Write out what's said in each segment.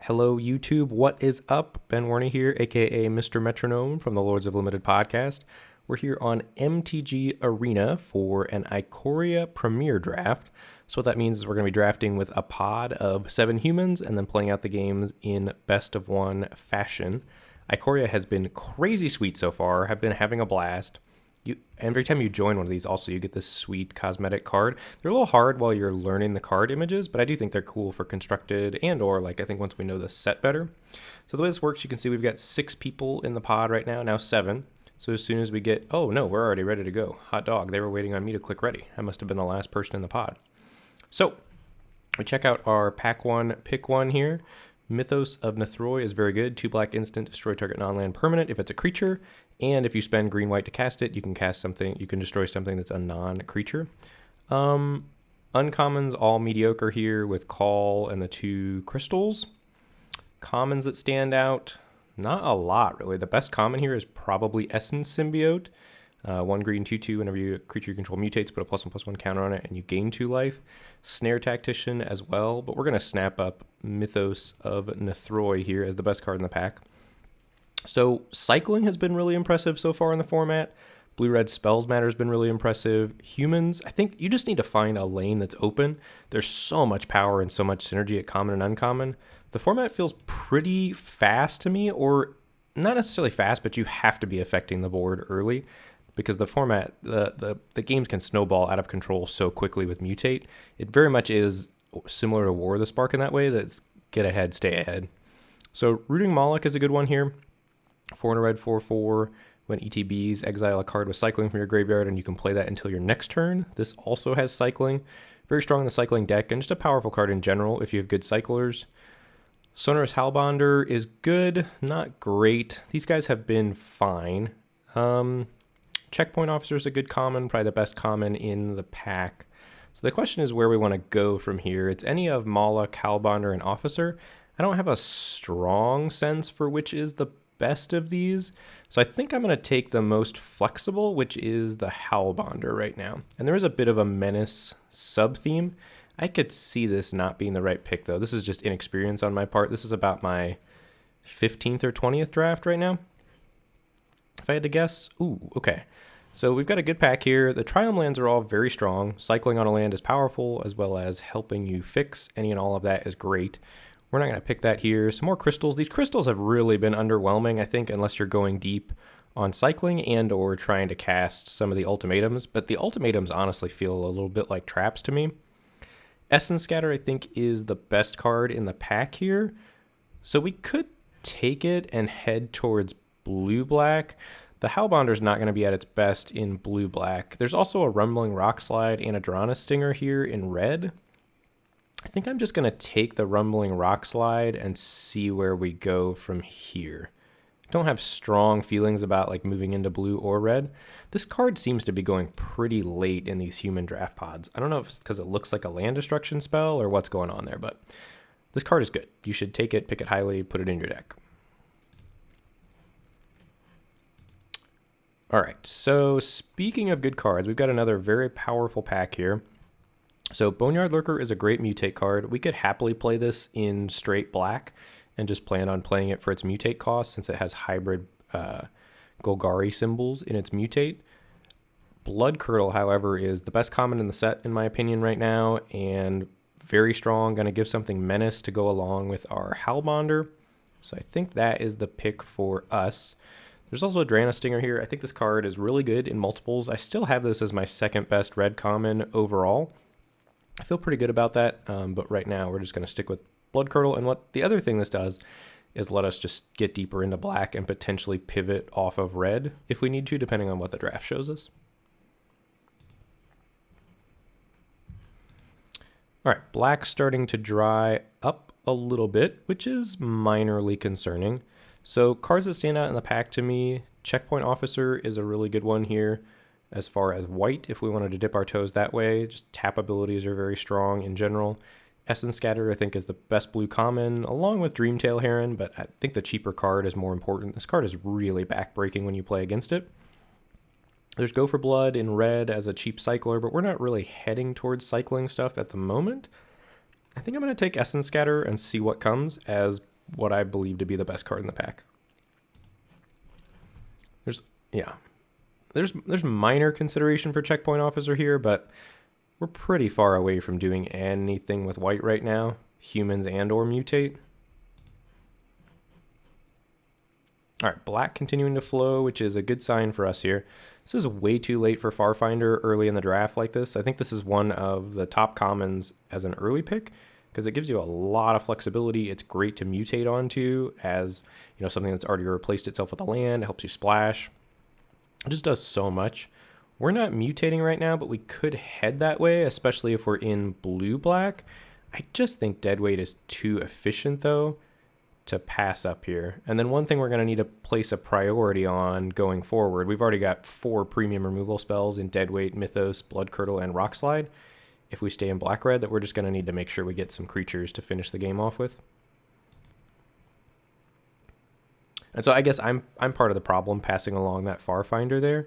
Hello, YouTube. What is up? Ben Warney here, aka Mr. Metronome from the Lords of Limited podcast. We're here on MTG Arena for an Ikoria Premier Draft. So what that means is we're going to be drafting with a pod of 7 humans and then playing out the games in best of 1 fashion. Ikoria has been crazy sweet so far. I've been having a blast. Every time you join one of these, also, you get this sweet cosmetic card. They're a little hard while you're learning the card images, but I do think they're cool for constructed and or, I think once we know the set better. So the way this works, you can see we've got 6 people in the pod right now 7. So as soon as we get, oh no, we're already ready to go. Hot dog, they were waiting on me to click ready. I must have been the last person in the pod. So we check out our pack 1, pick 1 here. Mythos of Nethroi is very good. 2 black instant, destroy target non-land permanent if it's a creature. And if you spend green-white to cast it, you can cast something, you can destroy something that's a non-creature. Uncommons, all mediocre here with Call and the 2 crystals. Commons that stand out, not a lot really. The best common here is probably Essence Symbiote. 1 green, 2/2, whenever your creature you control mutates, put a +1/+1 counter on it, and you gain 2 life. Snare Tactician as well, but we're going to snap up Mythos of Nethroi here as the best card in the pack. So cycling has been really impressive so far in the format. Blue-red Spells Matter has been really impressive. Humans, I think you just need to find a lane that's open. There's so much power and so much synergy at common and uncommon. The format feels pretty fast to me, or not necessarily fast, but you have to be affecting the board early because the format, the games can snowball out of control so quickly with Mutate. It very much is similar to War of the Spark in that way, that's get ahead, stay ahead. So Rooting Moloch is a good one here. 4 and a red, 4/4. When ETBs, exile a card with cycling from your graveyard, and you can play that until your next turn. This also has cycling. Very strong in the cycling deck, and just a powerful card in general if you have good cyclers. Sonorous Hellbonder is good, not great. These guys have been fine. Checkpoint Officer is a good common, probably the best common in the pack. So the question is where we want to go from here. It's any of Moloch, Hellbonder, and Officer. I don't have a strong sense for which is the best of these. So I think I'm going to take the most flexible, which is the Hellbonder right now. And there is a bit of a menace sub-theme. I could see this not being the right pick, though. This is just inexperience on my part. This is about my 15th or 20th draft right now, if I had to guess. Ooh, okay. So we've got a good pack here. The Triumph lands are all very strong. Cycling on a land is powerful, as well as helping you fix any and all of that is great. We're not going to pick that here. Some more crystals. These crystals have really been underwhelming, I think, unless you're going deep on cycling and or trying to cast some of the ultimatums. But the ultimatums honestly feel a little bit like traps to me. Essence Scatter, I think, is the best card in the pack here. So we could take it and head towards blue-black. The Hellbonder is not going to be at its best in blue-black. There's also a Rumbling Rockslide and a Drana Stinger here in red. I think I'm just going to take the Rumbling Rockslide and see where we go from here. I don't have strong feelings about moving into blue or red. This card seems to be going pretty late in these human draft pods. I don't know if it's because it looks like a land destruction spell or what's going on there, but this card is good. You should take it, pick it highly, put it in your deck. All right, so speaking of good cards, we've got another very powerful pack here. So Boneyard Lurker is a great mutate card. We could happily play this in straight black and just plan on playing it for its mutate cost since it has hybrid Golgari symbols in its mutate. Blood Curdle, however, is the best common in the set in my opinion right now and very strong. Going to give something menace to go along with our Hellbonder. So I think that is the pick for us. There's also a Drana Stinger here. I think this card is really good in multiples. I still have this as my second best red common overall. I feel pretty good about that, but right now we're just going to stick with Blood Curdle. And what the other thing this does is let us just get deeper into black and potentially pivot off of red if we need to, depending on what the draft shows us. All right, black's starting to dry up a little bit, which is minorly concerning. So cards that stand out in the pack to me, Checkpoint Officer is a really good one here. As far as white, if we wanted to dip our toes that way, just tap abilities are very strong in general. Essence Scatter, I think, is the best blue common, along with Dreamtail Heron, but I think the cheaper card is more important. This card is really backbreaking when you play against it. There's Go for Blood in red as a cheap cycler, but we're not really heading towards cycling stuff at the moment. I think I'm going to take Essence Scatter and see what comes, as what I believe to be the best card in the pack. There's minor consideration for Checkpoint Officer here, but we're pretty far away from doing anything with white right now, humans and or mutate. All right, black continuing to flow, which is a good sign for us here. This is way too late for Farfinder early in the draft like this. I think this is one of the top commons as an early pick because it gives you a lot of flexibility. It's great to mutate onto as, you know, something that's already replaced itself with a land. It helps you splash. It just does so much. We're not mutating right now, but we could head that way, especially if we're in blue-black. I just think deadweight is too efficient, though, to pass up here. And then one thing we're going to need to place a priority on going forward. We've already got 4 premium removal spells in deadweight, Mythos, Blood Curdle, and Rock Slide. If we stay in black-red, that we're just going to need to make sure we get some creatures to finish the game off with. And so I guess I'm part of the problem passing along that Farfinder there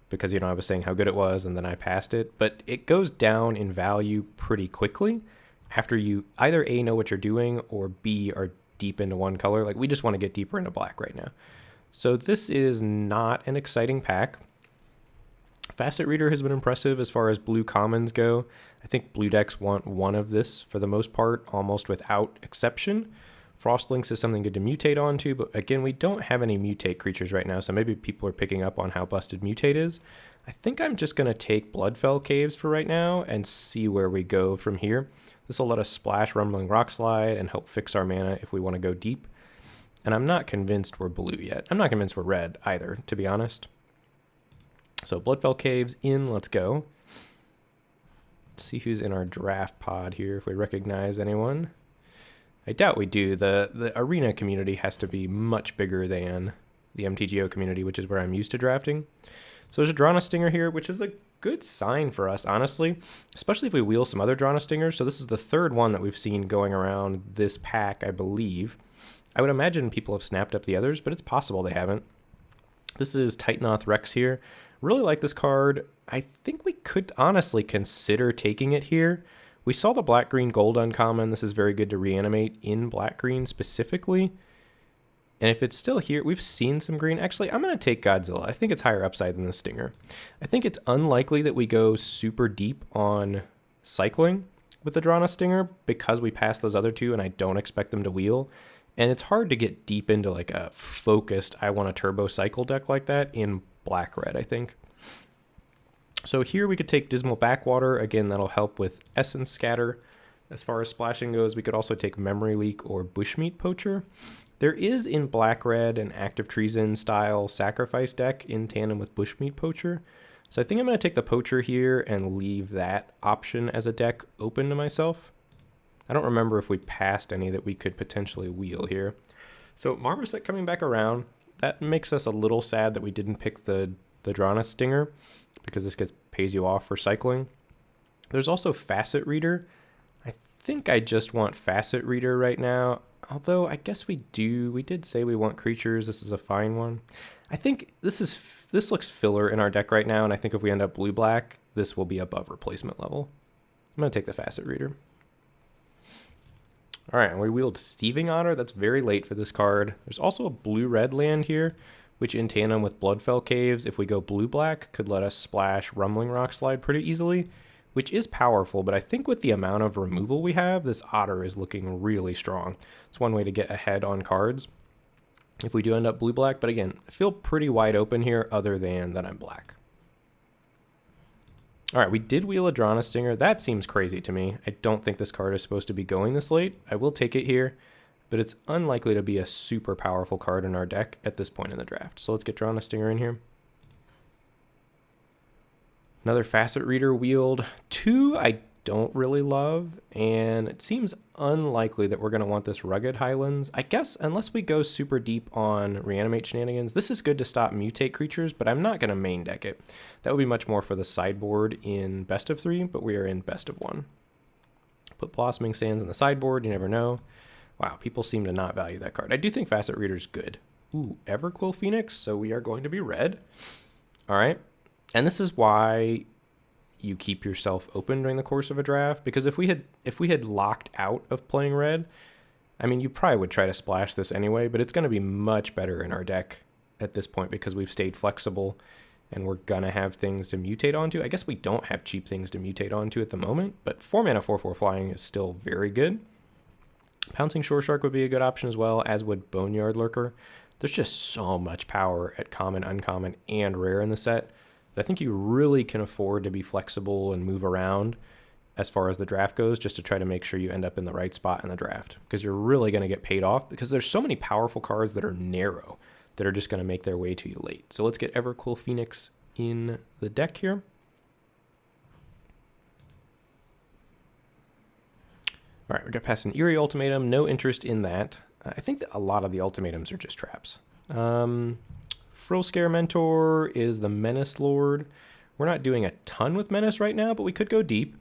because, you know, I was saying how good it was and then I passed it. But it goes down in value pretty quickly after you either A, know what you're doing, or B, are deep into one color. Like, we just want to get deeper into black right now. So this is not an exciting pack. Facet Reader has been impressive as far as blue commons go. I think blue decks want one of this for the most part, almost without exception. Frostlinks is something good to mutate onto, but again, we don't have any mutate creatures right now, so maybe people are picking up on how busted mutate is. I think I'm just going to take Bloodfell Caves for right now and see where we go from here. This will let us splash Rumbling Rock Slide and help fix our mana if we want to go deep. And I'm not convinced we're blue yet. I'm not convinced we're red either, to be honest. So Bloodfell Caves in, let's go. Let's see who's in our draft pod here, if we recognize anyone. I doubt we do. The arena community has to be much bigger than the MTGO community, which is where I'm used to drafting. So there's a Drana Stinger here, which is a good sign for us, honestly, especially if we wheel some other Drana Stingers. So this is the third one that we've seen going around this pack, I believe. I would imagine people have snapped up the others, but it's possible they haven't. This is Titanoth Rex here. Really like this card. I think we could honestly consider taking it here. We saw the black, green, gold uncommon. This is very good to reanimate in black, green specifically. And if it's still here, we've seen some green. Actually, I'm going to take Godzilla. I think it's higher upside than the Stinger. I think it's unlikely that we go super deep on cycling with the Drana Stinger because we passed those other two and I don't expect them to wheel. And it's hard to get deep into like a focused, I want a turbo cycle deck like that in black-red, I think. So here we could take Dismal Backwater. Again, that'll help with Essence Scatter. As far as splashing goes, we could also take Memory Leak or Bushmeat Poacher. There is in black-red an Active Treason style sacrifice deck in tandem with Bushmeat Poacher. So I think I'm going to take the Poacher here and leave that option as a deck open to myself. I don't remember if we passed any that we could potentially wheel here. So Marmoset coming back around, that makes us a little sad that we didn't pick the Drana Stinger, because this pays you off for cycling. There's also Facet Reader. I think I just want Facet Reader right now, although I guess we did say we want creatures. This is a fine one. I think this looks filler in our deck right now, and I think if we end up blue-black, this will be above replacement level. I'm going to take the Facet Reader. All right, and we wheeled Thieving Otter. That's very late for this card. There's also a blue-red land here, which in tandem with Bloodfell Caves, if we go blue-black, could let us splash Rumbling Rock Slide pretty easily, which is powerful, but I think with the amount of removal we have, this Otter is looking really strong. It's one way to get ahead on cards if we do end up blue-black, but again, I feel pretty wide open here other than that I'm black. All right, we did wheel a Drana Stinger. That seems crazy to me. I don't think this card is supposed to be going this late. I will take it here, but it's unlikely to be a super powerful card in our deck at this point in the draft. So let's get Drana Stinger in here. Another Facet Reader wheeled. 2 I don't really love, and it seems unlikely that we're going to want this Rugged Highlands. I guess unless we go super deep on Reanimate shenanigans, this is good to stop mutate creatures, but I'm not going to main deck it. That would be much more for the sideboard in best of 3, but we are in best of 1. Put Blossoming Sands in the sideboard, you never know. Wow, people seem to not value that card. I do think Facet Reader's good. Ooh, Everquill Phoenix, so we are going to be red. All right, and this is why you keep yourself open during the course of a draft, because if we had locked out of playing red, I mean, you probably would try to splash this anyway, but it's going to be much better in our deck at this point because we've stayed flexible and we're going to have things to mutate onto. I guess we don't have cheap things to mutate onto at the moment, but 4 mana 4/4 flying is still very good. Pouncing Shore Shark would be a good option as well, as would Boneyard Lurker. There's just so much power at common, uncommon, and rare in the set that I think you really can afford to be flexible and move around as far as the draft goes, just to try to make sure you end up in the right spot in the draft, because you're really going to get paid off because there's so many powerful cards that are narrow that are just going to make their way to you late. So let's get Evercool Phoenix in the deck here. All right, we got past an Eerie Ultimatum. No interest in that. I think that a lot of the ultimatums are just traps. Frill Scare Mentor is the Menace Lord. We're not doing a ton with Menace right now, but we could go deep.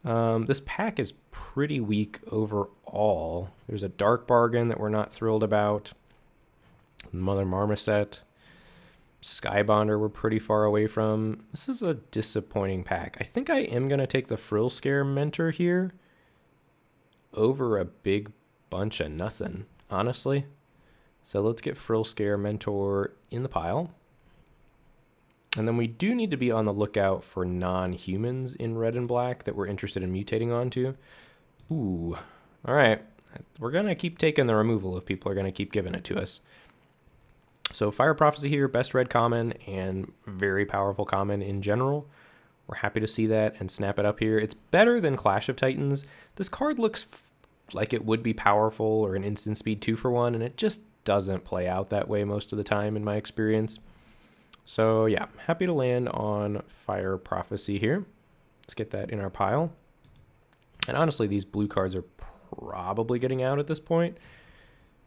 This pack is pretty weak overall. There's a Dark Bargain that we're not thrilled about. Mother Marmoset. Skybonder we're pretty far away from. This is a disappointing pack. I think I am going to take the Frill Scare Mentor here over a big bunch of nothing, honestly. So let's get Frill Scare Mentor in the pile. And then we do need to be on the lookout for non-humans in red and black that we're interested in mutating onto. Ooh, all right. We're going to keep taking the removal if people are going to keep giving it to us. So Fire Prophecy here, best red common and very powerful common in general. We're happy to see that and snap it up here. It's better than Clash of Titans. This card looks like it would be powerful or an instant speed 2-for-1, and it just doesn't play out that way most of the time in my experience. So yeah, happy to land on Fire Prophecy here. Let's get that in our pile. And honestly, these blue cards are probably getting out at this point.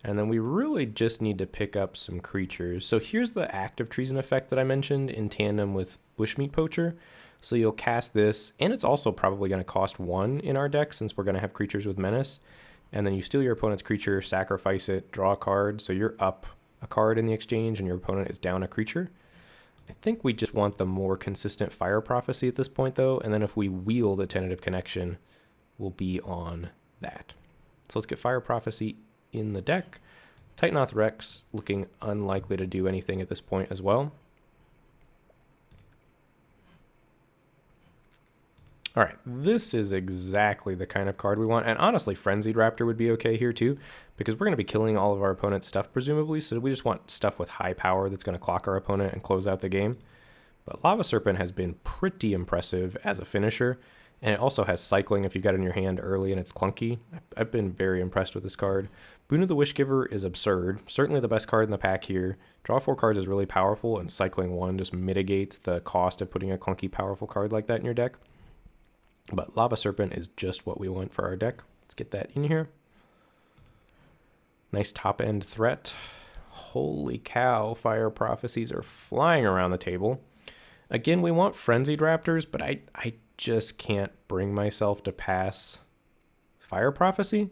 And then we really just need to pick up some creatures. So here's the active treason effect that I mentioned in tandem with Bushmeat Poacher. So you'll cast this, and it's also probably going to cost 1 in our deck since we're going to have creatures with Menace. And then you steal your opponent's creature, sacrifice it, draw a card. So you're up a card in the exchange and your opponent is down a creature. I think we just want the more consistent Fire Prophecy at this point, though. And then if we wheel the Tentative Connection, we'll be on that. So let's get Fire Prophecy in the deck. Titanoth Rex looking unlikely to do anything at this point as well. All right, this is exactly the kind of card we want. And honestly, Frenzied Raptor would be okay here too, because we're going to be killing all of our opponent's stuff presumably. So we just want stuff with high power that's going to clock our opponent and close out the game. But Lava Serpent has been pretty impressive as a finisher. And it also has cycling if you got it in your hand early and it's clunky. I've been very impressed with this card. Boon of the Wishgiver is absurd. Certainly the best card in the pack here. Draw 4 cards is really powerful, and cycling 1 just mitigates the cost of putting a clunky powerful card like that in your deck. But Lava Serpent is just what we want for our deck. Let's get that in here. Nice top-end threat. Holy cow, Fire Prophecies are flying around the table. Again, we want Frenzied Raptors, but I just can't bring myself to pass Fire Prophecy.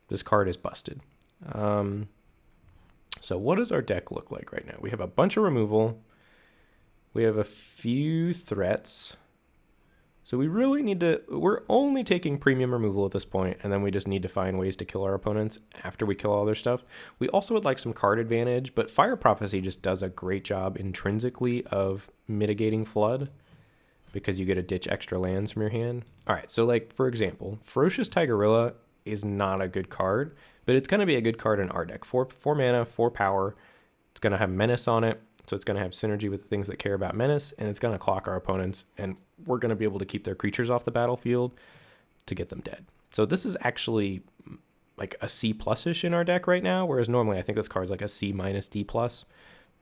This card is busted. So what does our deck look like right now? We have a bunch of removal. We have a few threats. So we really need to, we're only taking premium removal at this point, and then we just need to find ways to kill our opponents after we kill all their stuff. We also would like some card advantage, but Fire Prophecy just does a great job intrinsically of mitigating flood, because you get to ditch extra lands from your hand. All right, so like, for example, Ferocious Tigerilla is not a good card, but it's going to be a good card in our deck. 4 mana, 4 power. It's going to have Menace on it, so it's going to have synergy with the things that care about Menace, and it's going to clock our opponents, and we're going to be able to keep their creatures off the battlefield to get them dead. So this is actually like a C plus-ish in our deck right now, whereas normally I think this card's like a C minus D plus,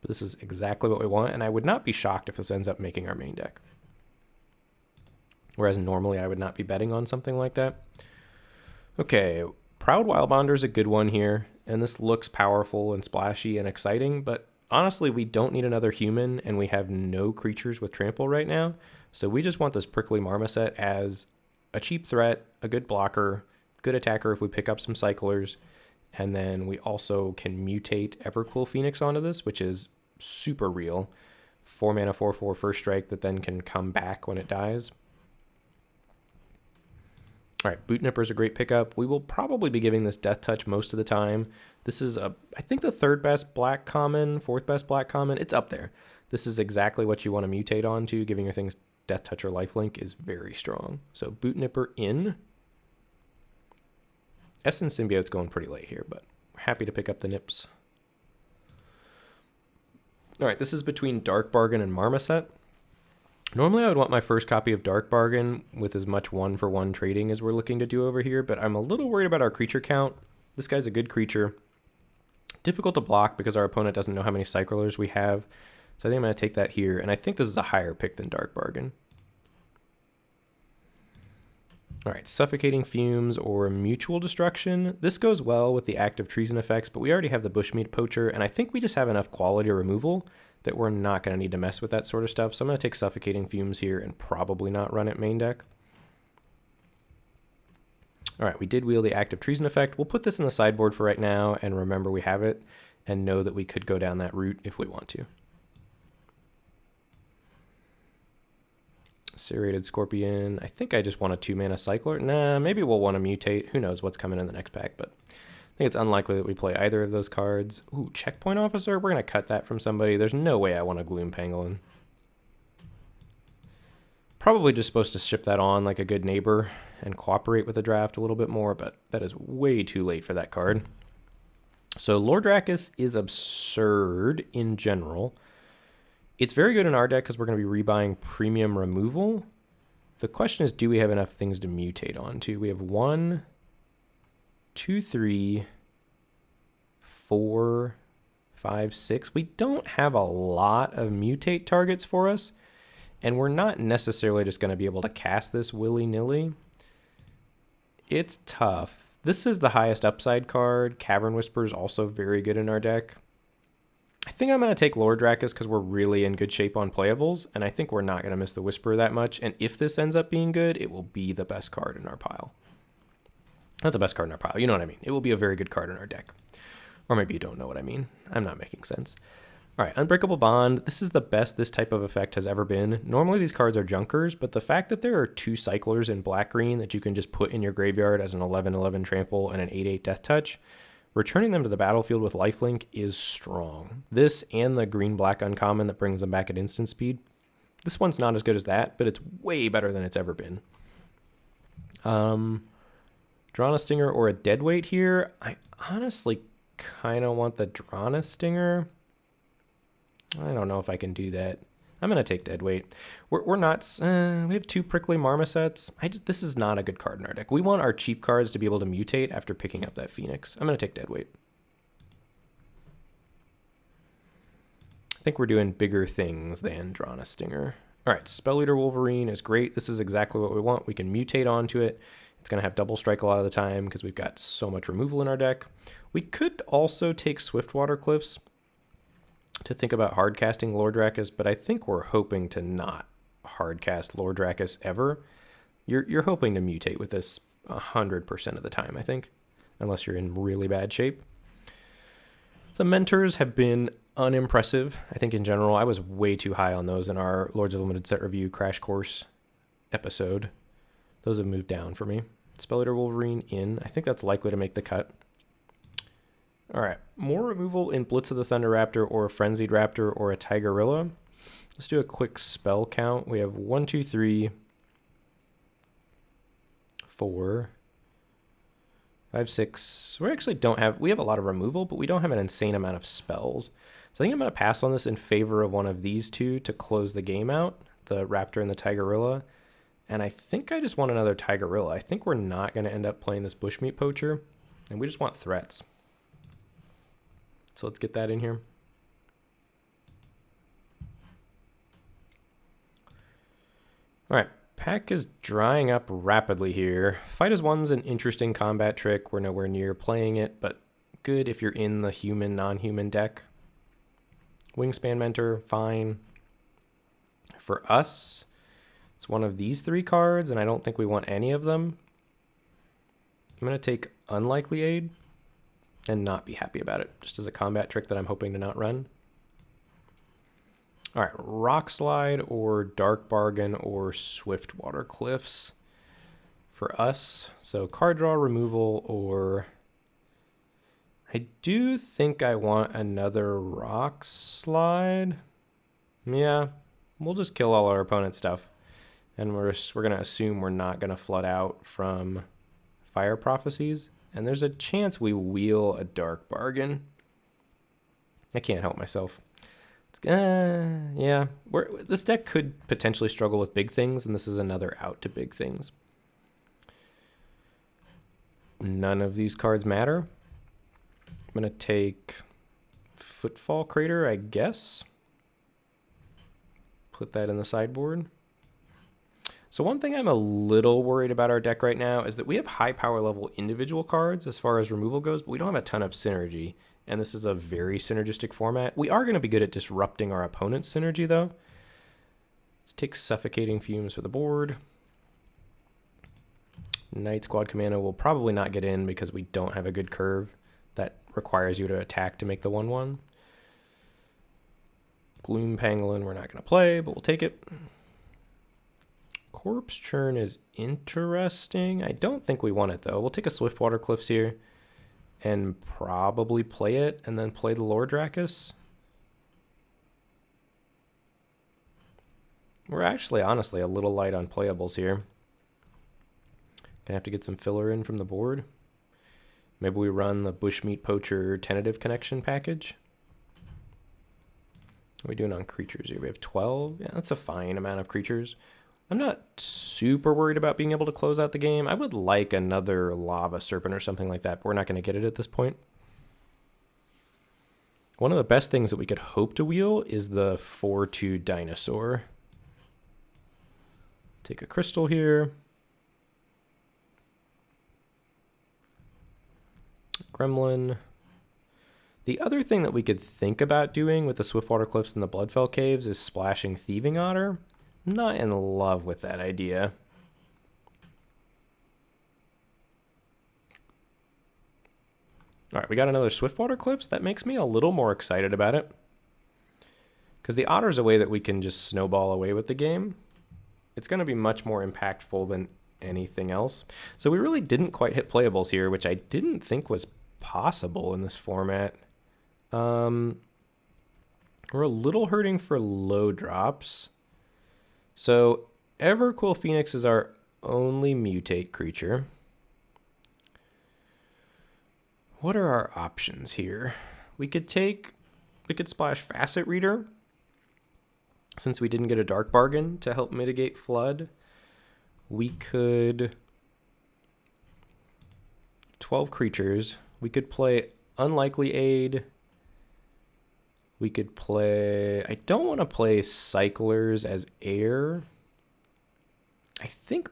but this is exactly what we want, and I would not be shocked if this ends up making our main deck. Whereas normally I would not be betting on something like that. Okay, Proud Wildbonder is a good one here, and this looks powerful and splashy and exciting, but honestly, we don't need another human, and we have no creatures with trample right now, so we just want this Prickly Marmoset as a cheap threat, a good blocker, good attacker if we pick up some cyclers, and then we also can mutate Evercool Phoenix onto this, which is super real. 4 mana, 4/4 first strike that then can come back when it dies. All right, Boot Nipper is a great pickup. We will probably be giving this Death Touch most of the time. This is, I think, the third best black common, fourth best black common. It's up there. This is exactly what you want to mutate onto. Giving your things Death Touch or Lifelink is very strong. So Boot Nipper in. Essence Symbiote's going pretty late here, but we're happy to pick up the nips. All right, this is between Dark Bargain and Marmoset. Normally I would want my first copy of Dark Bargain with as much 1-for-1 trading as we're looking to do over here, but I'm a little worried about our creature count. This guy's a good creature. Difficult to block because our opponent doesn't know how many Cyclers we have. So I think I'm going to take that here, and I think this is a higher pick than Dark Bargain. All right, Suffocating Fumes or Mutual Destruction. This goes well with the active treason effects, but we already have the Bushmeat Poacher, and I think we just have enough quality removal that we're not going to need to mess with that sort of stuff. So I'm going to take Suffocating Fumes here and probably not run it main deck. All right, we did wheel the active treason effect. We'll put this in the sideboard for right now and remember we have it and know that we could go down that route if we want to. Serrated Scorpion. I think I just want a 2-mana Cycler. Nah, maybe we'll want to mutate. Who knows what's coming in the next pack, but I think it's unlikely that we play either of those cards. Ooh, Checkpoint Officer. We're going to cut that from somebody. There's no way I want a Gloom Pangolin. Probably just supposed to ship that on like a good neighbor and cooperate with the draft a little bit more, but that is way too late for that card. So Lordrakis is absurd in general. It's very good in our deck because we're going to be rebuying premium removal. The question is, do we have enough things to mutate onto? We have 1, 2, 3, 4, 5, 6. We don't have a lot of mutate targets for us, and we're not necessarily just going to be able to cast this willy-nilly. It's tough. This is the highest upside card. Cavern Whisper is also very good in our deck. I think I'm going to take Lordrakis because we're really in good shape on playables, and I think we're not going to miss the Whisper that much, and if this ends up being good, it will be the best card in our pile. Not the best card in our pile, you know what I mean. It will be a very good card in our deck. Or maybe you don't know what I mean. I'm not making sense. All right, Unbreakable Bond. This is the best this type of effect has ever been. Normally these cards are junkers, but the fact that there are 2 Cyclers in black-green that you can just put in your graveyard as an 11/11 trample and an 8/8 death touch, returning them to the battlefield with lifelink is strong. This and the green-black uncommon that brings them back at instant speed. This one's not as good as that, but it's way better than it's ever been. Drana Stinger or a Deadweight here. I honestly kind of want the Drana Stinger. I don't know if I can do that. I'm going to take Deadweight. We're not... we have 2 Prickly Marmosets. This is not a good card in our deck. We want our cheap cards to be able to mutate after picking up that Phoenix. I'm going to take Deadweight. I think we're doing bigger things than Drana Stinger. All right, Spell Eater Wolverine is great. This is exactly what we want. We can mutate onto it. It's going to have double strike a lot of the time because we've got so much removal in our deck. We could also take Swiftwater Cliffs to think about hard casting Lordrakis, but I think we're hoping to not hard cast Lordrakis ever. You're hoping to mutate with this 100% of the time, I think, unless you're in really bad shape. The Mentors have been unimpressive, I think, in general. I was way too high on those in our Lords of Limited Set Review Crash Course episode. Those have moved down for me. Spell Eater Wolverine in. I think that's likely to make the cut. All right, more removal in Blitz of the Thunder Raptor or a Frenzied Raptor or a Tigerilla. Let's do a quick spell count. We have 1, 2, 3, 4, 5, 6. We actually don't have... We have a lot of removal, but we don't have an insane amount of spells. So I think I'm going to pass on this in favor of one of these 2 to close the game out, the Raptor and the Tigerilla. And I think I just want another Tigerilla. I think we're not going to end up playing this Bushmeat Poacher, and we just want threats. So let's get that in here. All right, pack is drying up rapidly here. Fight as One's an interesting combat trick. We're nowhere near playing it, but good if you're in the human, non-human deck. Wingspan Mentor, fine. For us, it's one of these 3 cards, and I don't think we want any of them. I'm going to take Unlikely Aid and not be happy about it, just as a combat trick that I'm hoping to not run. All right, Rock Slide or Dark Bargain or Swiftwater Cliffs. for us. So card draw, removal, or I do think I want another rock slide. Yeah, we'll just kill all our opponent's stuff. And we're going to assume we're not going to flood out from Fire Prophecies. And there's a chance we wheel a Dark Bargain. I can't help myself. Yeah, this deck could potentially struggle with big things, and this is another out to big things. None of these cards matter. I'm going to take Footfall Crater, I guess. Put that in the sideboard. So one thing I'm a little worried about our deck right now is that we have high power level individual cards as far as removal goes, but we don't have a ton of synergy. And this is a very synergistic format. We are going to be good at disrupting our opponent's synergy, though. Let's take Suffocating Fumes for the board. Night Squad Commando will probably not get in because we don't have a good curve that requires you to attack to make the 1/1. Gloom Pangolin we're not going to play, but we'll take it. Corpse Churn is interesting. I don't think we want it, though. We'll take a Swiftwater Cliffs here and probably play it and then play the Lord Dracus. We're actually, honestly, a little light on playables here. Gonna have to get some filler in from the board. Maybe we run the Bushmeat Poacher Tentative Connection package. What are we doing on creatures here? We have 12. Yeah, that's a fine amount of creatures. I'm not super worried about being able to close out the game. I would like another Lava Serpent or something like that, but we're not going to get it at this point. One of the best things that we could hope to wheel is the 4/2 Dinosaur. Take a crystal here. Gremlin. The other thing that we could think about doing with the Swiftwater Cliffs and the Bloodfell Caves is splashing Thieving Otter. I'm not in love with that idea. All right, we got another Swiftwater Cliffs. That makes me a little more excited about it. Because the Otter's a way that we can just snowball away with the game. It's going to be much more impactful than anything else. So we really didn't quite hit playables here, which I didn't think was possible in this format. We're a little hurting for low drops. So Everquill Phoenix is our only mutate creature. What are our options here? We could splash Facet Reader, since we didn't get a Dark Bargain to help mitigate flood. We could 12 creatures. We could play Unlikely Aid. We could play... I don't want to play Cyclers as air. I think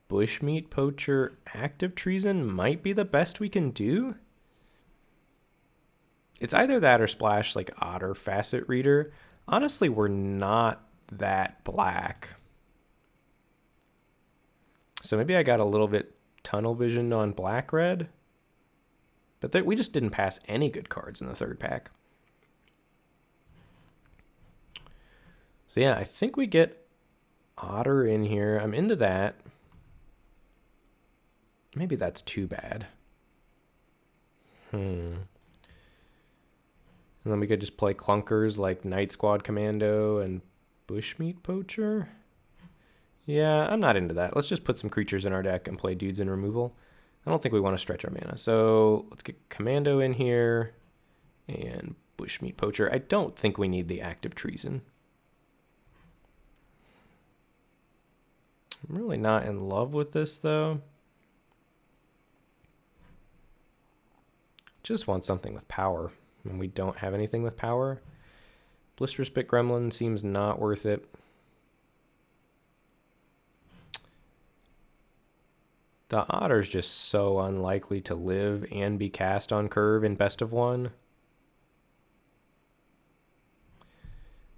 Bushmeat Poacher Active Treason might be the best we can do. It's either that or splash like Otter Facet Reader. Honestly, we're not that black. So maybe I got a little bit tunnel vision on black-red. But we just didn't pass any good cards in the third pack. So yeah, I think we get Otter in here. I'm into that. Maybe that's too bad. And then we could just play clunkers like Night Squad Commando and Bushmeat Poacher. Yeah, I'm not into that. Let's just put some creatures in our deck and play dudes in removal. I don't think we want to stretch our mana. So let's get Commando in here and Bushmeat Poacher. I don't think we need the Active Treason. I'm really not in love with this, though. Just want something with power, and we don't have anything with power. Blister Spit Gremlin seems not worth it. The Otter's just so unlikely to live and be cast on curve in best of one.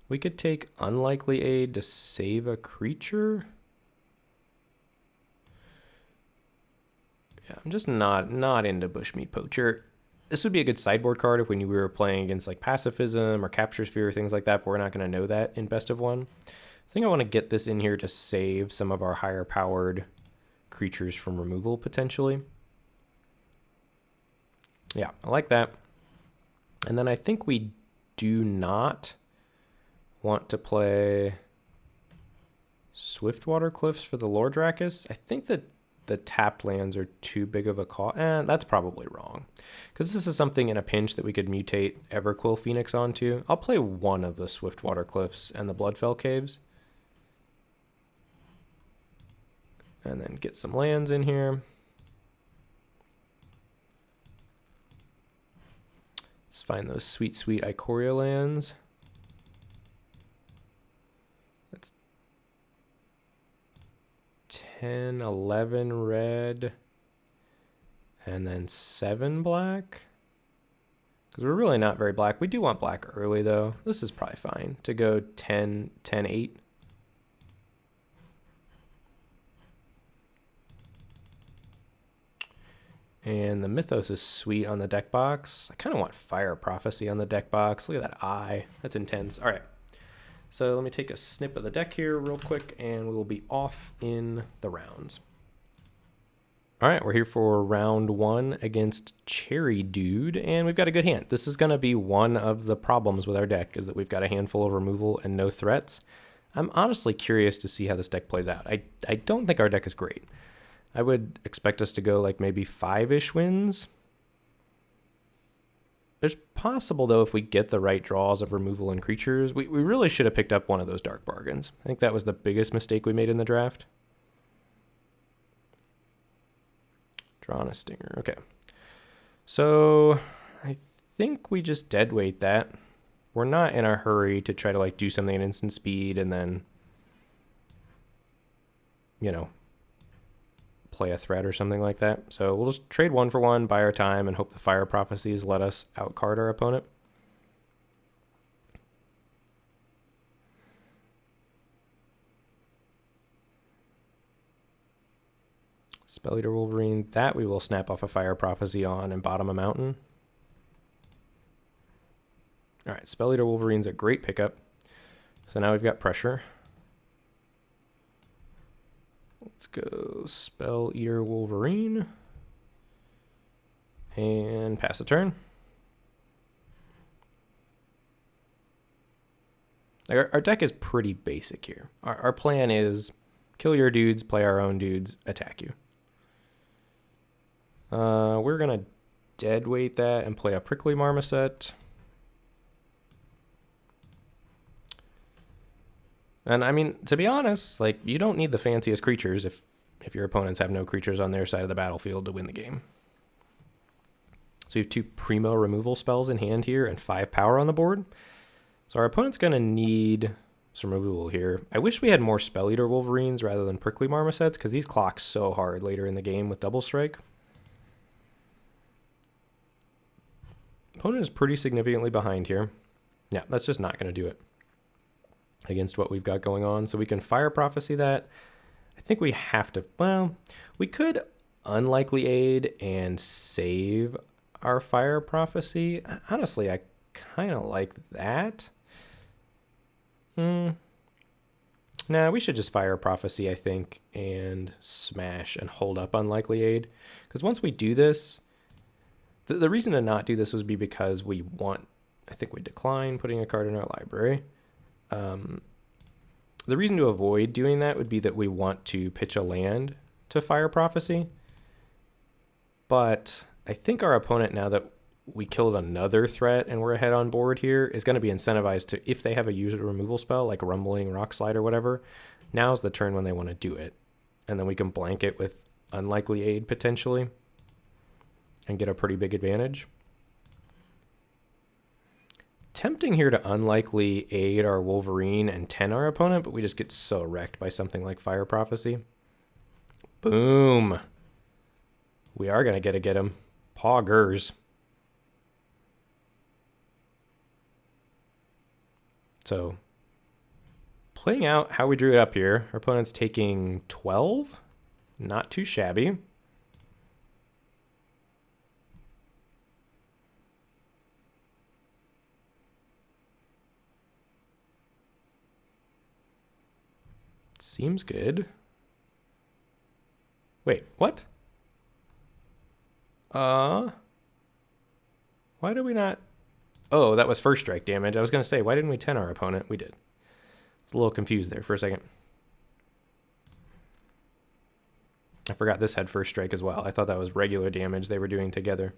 We could take Unlikely Aid to save a creature. Yeah, I'm just not into Bushmeat Poacher. This would be a good sideboard card if we knew we were playing against like Pacifism or Capture Sphere or things like that, but we're not going to know that in best of one. I think I want to get this in here to save some of our higher powered creatures from removal potentially. Yeah, I like that. And then I think we do not want to play Swiftwater Cliffs for the Lord Drakis. I think that the tapped lands are too big of a cost. That's probably wrong. Because this is something in a pinch that we could mutate Everquill Phoenix onto. I'll play one of the Swiftwater Cliffs and the Bloodfell Caves. And then get some lands in here. Let's find those sweet, sweet Ikoria lands. That's 10, 11 red, and then 7 black. Because we're really not very black. We do want black early, though. This is probably fine to go 10, 10, 8. And the Mythos is sweet on the deck box. I kind of want Fire Prophecy on the deck box. Look at that eye. That's intense. All right. So let me take a snip of the deck here real quick, and we will be off in the rounds. All right, we're here for round 1 against Cherry Dude, and we've got a good hand. This is going to be one of the problems with our deck, is that we've got a handful of removal and no threats. I'm honestly curious to see how this deck plays out. I don't think our deck is great. I would expect us to go like maybe 5-ish wins. There's possible, though, if we get the right draws of removal and creatures. We really should have picked up one of those Dark Bargains. I think that was the biggest mistake we made in the draft. Drawn a Stinger. Okay. So I think we just deadweight that. We're not in a hurry to try to like do something at instant speed and then, you know, play a threat or something like that. So we'll just trade 1 for 1, buy our time, and hope the Fire Prophecies let us outcard our opponent. Spell Eater Wolverine, that we will snap off a Fire Prophecy on and bottom a mountain. All right, Spell Eater Wolverine's a great pickup. So now we've got pressure. Let's go Spell Eater Wolverine. And pass the turn. Our deck is pretty basic here. Our plan is kill your dudes, play our own dudes, attack you. We're going to deadweight that and play a Prickly Marmoset. And I mean, to be honest, like, you don't need the fanciest creatures if your opponents have no creatures on their side of the battlefield to win the game. So we have 2 primo removal spells in hand here and 5 power on the board. So our opponent's going to need some removal here. I wish we had more Spell Eater Wolverines rather than Prickly Marmosets, because these clock so hard later in the game with Double Strike. Opponent is pretty significantly behind here. Yeah, that's just not going to do it against what we've got going on. So we can Fire Prophecy that. I think we have to, well, we could Unlikely Aid and save our Fire Prophecy. Honestly, I kind of like that. Nah, we should just Fire Prophecy, I think, and smash and hold up Unlikely Aid. Because once we do this, the reason to not do this would be because we want, I think we decline putting a card in our library. The reason to avoid doing that would be that we want to pitch a land to Fire Prophecy. But I think our opponent, now that we killed another threat and we're ahead on board here, is going to be incentivized to, if they have a user removal spell like Rumbling Rock Slide or whatever, now's the turn when they want to do it. And then we can blanket with Unlikely Aid potentially and get a pretty big advantage. Tempting here to Unlikely Aid our Wolverine and 10 our opponent, but we just get so wrecked by something like Fire Prophecy. Boom. We are going to get him. Poggers. So, playing out how we drew it up here, our opponent's taking 12. Not too shabby. Seems good. Wait, what? Why did we not? Oh, that was first strike damage. I was going to say, why didn't we 10 our opponent? We did. I was a little confused there for a second. I forgot this had first strike as well. I thought that was regular damage they were doing together.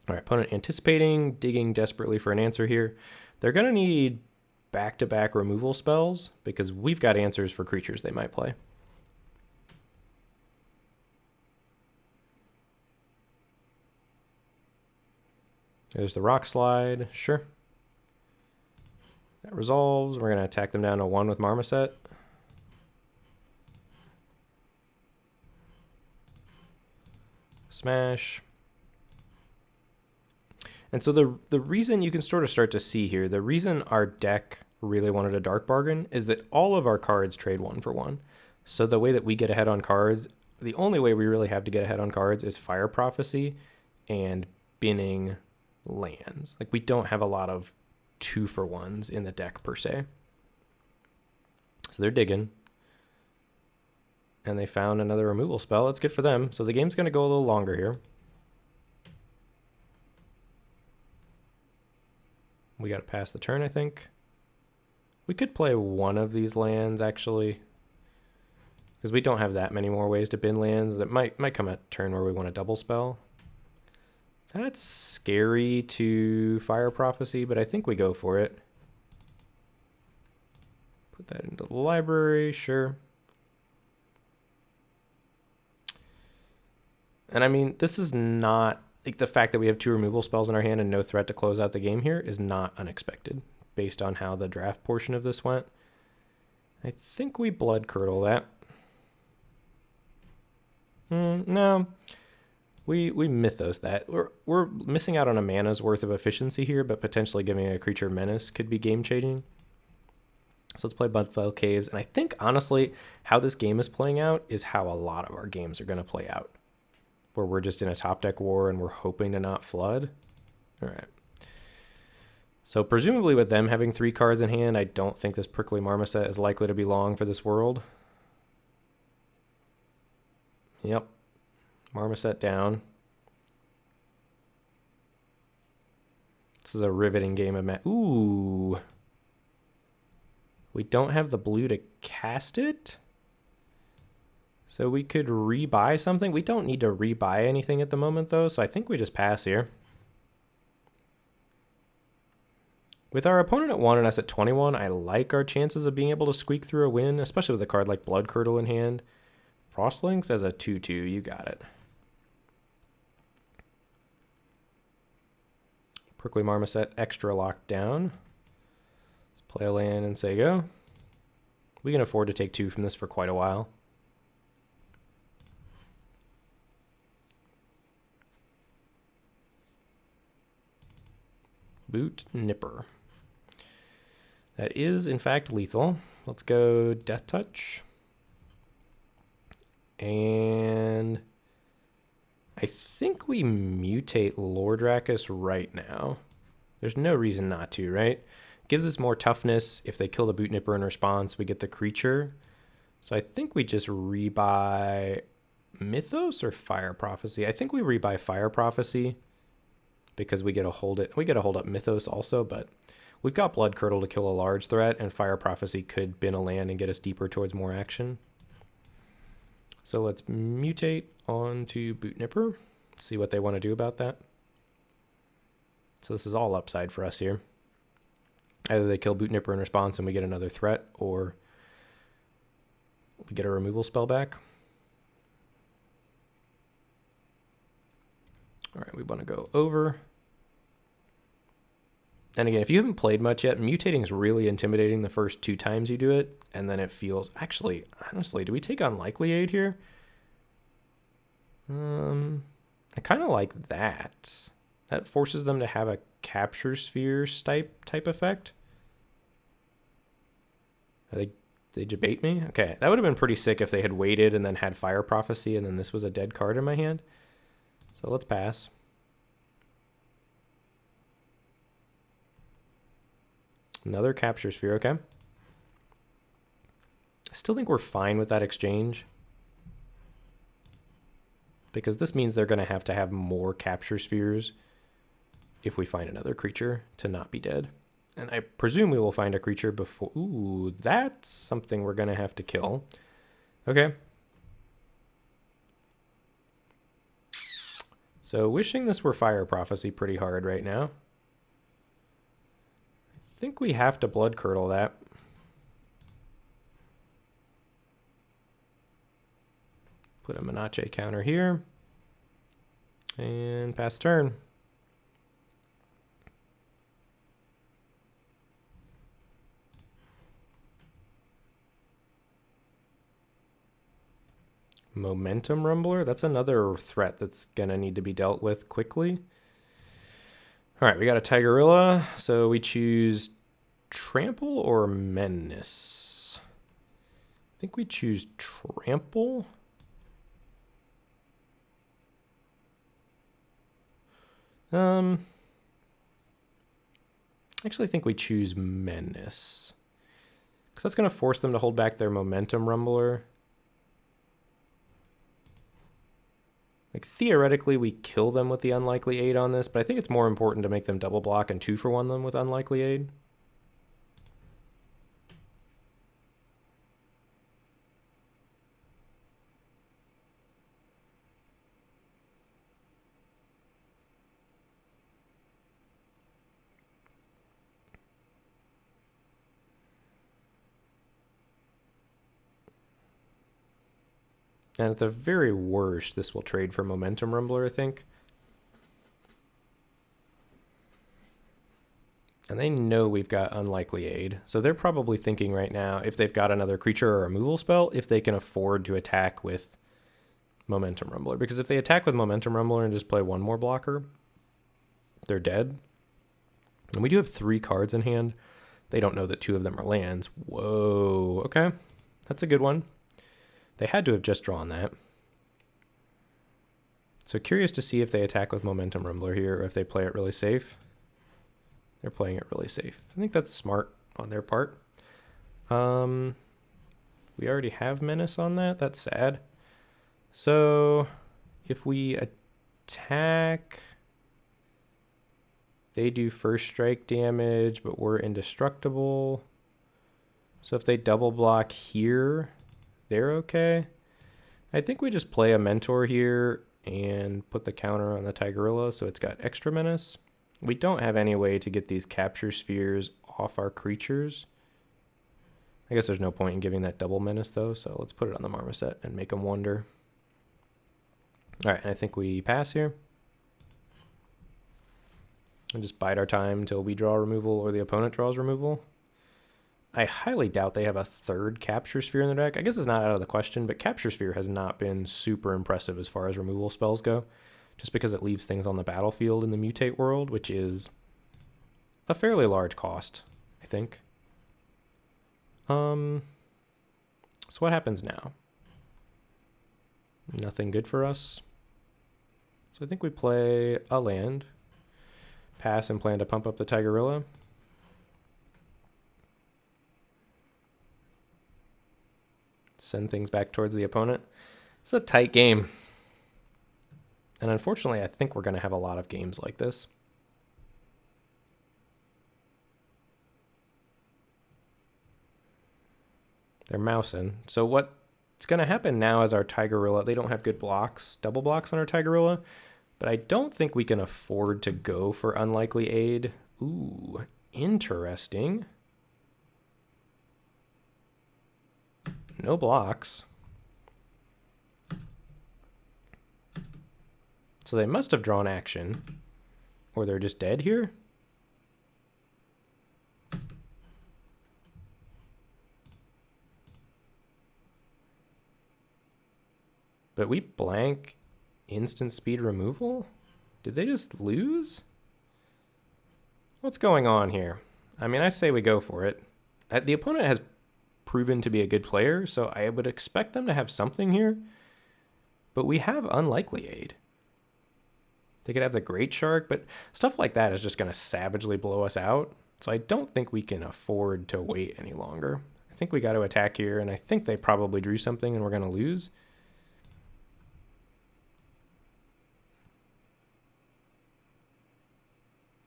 All right, opponent anticipating, digging desperately for an answer here. They're going to need back-to-back removal spells because we've got answers for creatures they might play. There's the rock slide, sure. That resolves. We're going to attack them down to 1 with Marmoset. Smash. And so the reason you can sort of start to see here, the reason our deck really wanted a Dark Bargain is that all of our cards trade 1 for 1. So the way that we get ahead on cards, the only way we really have to get ahead on cards is Fire Prophecy and binning lands. Like, we don't have a lot of 2 for 1s in the deck per se. So they're digging. And they found another removal spell. That's good for them. So the game's going to go a little longer here. We got to pass the turn, I think. We could play one of these lands, actually, because we don't have that many more ways to bin lands. That might come at turn where we want a double spell. That's scary to Fire Prophecy, but I think we go for it. Put that into the library, sure. And I mean, this is not, like, the fact that we have 2 removal spells in our hand and no threat to close out the game here is not unexpected based on how the draft portion of this went. I think we Blood Curdle that. No. We Mythos that. We're missing out on a mana's worth of efficiency here, but potentially giving a creature menace could be game changing. So let's play Mudfell Caves. And I think, honestly, how this game is playing out is how a lot of our games are going to play out, where we're just in a top deck war and we're hoping to not flood. All right. So presumably with them having 3 cards in hand, I don't think this Prickly Marmoset is likely to be long for this world. Yep. Marmoset down. This is a riveting game of Ooh. We don't have the blue to cast it. So we could rebuy something. We don't need to rebuy anything at the moment, though, so I think we just pass here. With our opponent at 1 and us at 21, I like our chances of being able to squeak through a win, especially with a card like Blood Curdle in hand. Frostlinks as a 2/2, you got it. Prickly Marmoset extra locked down. Let's play a land and say go. We can afford to take 2 from this for quite a while. Boot Nipper. That is, in fact, lethal. Let's go Death Touch. And I think we mutate Lordrakis right now. There's no reason not to, right? Gives us more toughness. If they kill the Boot Nipper in response, we get the creature. So I think we just rebuy Mythos or Fire Prophecy. I think we rebuy Fire Prophecy because we get to hold it. We get to hold up Mythos also, but we've got Blood Curdle to kill a large threat, and Fire Prophecy could bin a land and get us deeper towards more action. So let's mutate onto Boot Nipper, see what they want to do about that. So this is all upside for us here. Either they kill Boot Nipper in response and we get another threat, or we get a removal spell back. All right, we want to go over. And again, if you haven't played much yet, mutating is really intimidating the first 2 times you do it, and then it feels... Actually, honestly, do we take Unlikely Aid here? I kind of like that. That forces them to have a Capture Sphere type effect. They debate me? Okay, that would have been pretty sick if they had waited and then had Fire Prophecy and then this was a dead card in my hand. So let's pass. Another Capture Sphere, okay. I still think we're fine with that exchange, because this means they're going to have more capture spheres if we find another creature to not be dead. And I presume we will find a creature before... Ooh, that's something we're going to have to kill. Okay. So wishing this were Fire Prophecy pretty hard right now. I think we have to Blood Curdle that. Put a Menace counter here. And pass turn. Momentum Rumbler, that's another threat that's gonna need to be dealt with quickly. All right, we got a Tigerilla, so we choose Trample or Menace. I think we choose Trample. Actually, I think we choose Menace, because that's gonna force them to hold back their Momentum Rumbler. Like, theoretically, we kill them with the Unlikely Aid on this, but I think it's more important to make them double block and 2-for-1 them with Unlikely Aid. And at the very worst, this will trade for Momentum Rumbler, I think. And they know we've got Unlikely Aid. So they're probably thinking right now, if they've got another creature or removal spell, if they can afford to attack with Momentum Rumbler. Because if they attack with Momentum Rumbler and just play one more blocker, they're dead. And we do have 3 cards in hand. They don't know that 2 of them are lands. Whoa, okay. That's a good one. They had to have just drawn that. So curious to see if they attack with Momentum Rumbler here, or if they play it really safe. They're playing it really safe. I think that's smart on their part. We already have Menace on that. That's sad. So if we attack, they do first strike damage, but we're indestructible. So if they double block here, they're okay. I think we just play a Mentor here and put the counter on the Tigerilla so it's got extra menace. We don't have any way to get these capture spheres off our creatures. I guess there's no point in giving that double menace though, so let's put it on the Marmoset and make them wonder. All right, and I think we pass here. And just bide our time until we draw removal or the opponent draws removal. I highly doubt they have a 3rd Capture Sphere in their deck. I guess it's not out of the question, but Capture Sphere has not been super impressive as far as removal spells go, just because it leaves things on the battlefield in the Mutate world, which is a fairly large cost, I think. So what happens now? Nothing good for us. So I think we play a land, pass and plan to pump up the Tigerilla. Send things back towards the opponent. It's a tight game. And unfortunately, I think we're going to have a lot of games like this. They're mousing. So what's going to happen now is our Tigerilla, they don't have good blocks, double blocks on our Tigerilla, but I don't think we can afford to go for Unlikely Aid. Ooh, interesting. No blocks. So they must have drawn action, or they're just dead here. But we blank instant speed removal? Did they just lose? What's going on here? I mean, I say we go for it. The opponent has proven to be a good player, so I would expect them to have something here. But we have Unlikely Aid. They could have the Great Shark, but stuff like that is just going to savagely blow us out. So I don't think we can afford to wait any longer. I think we got to attack here, and I think they probably drew something and we're going to lose.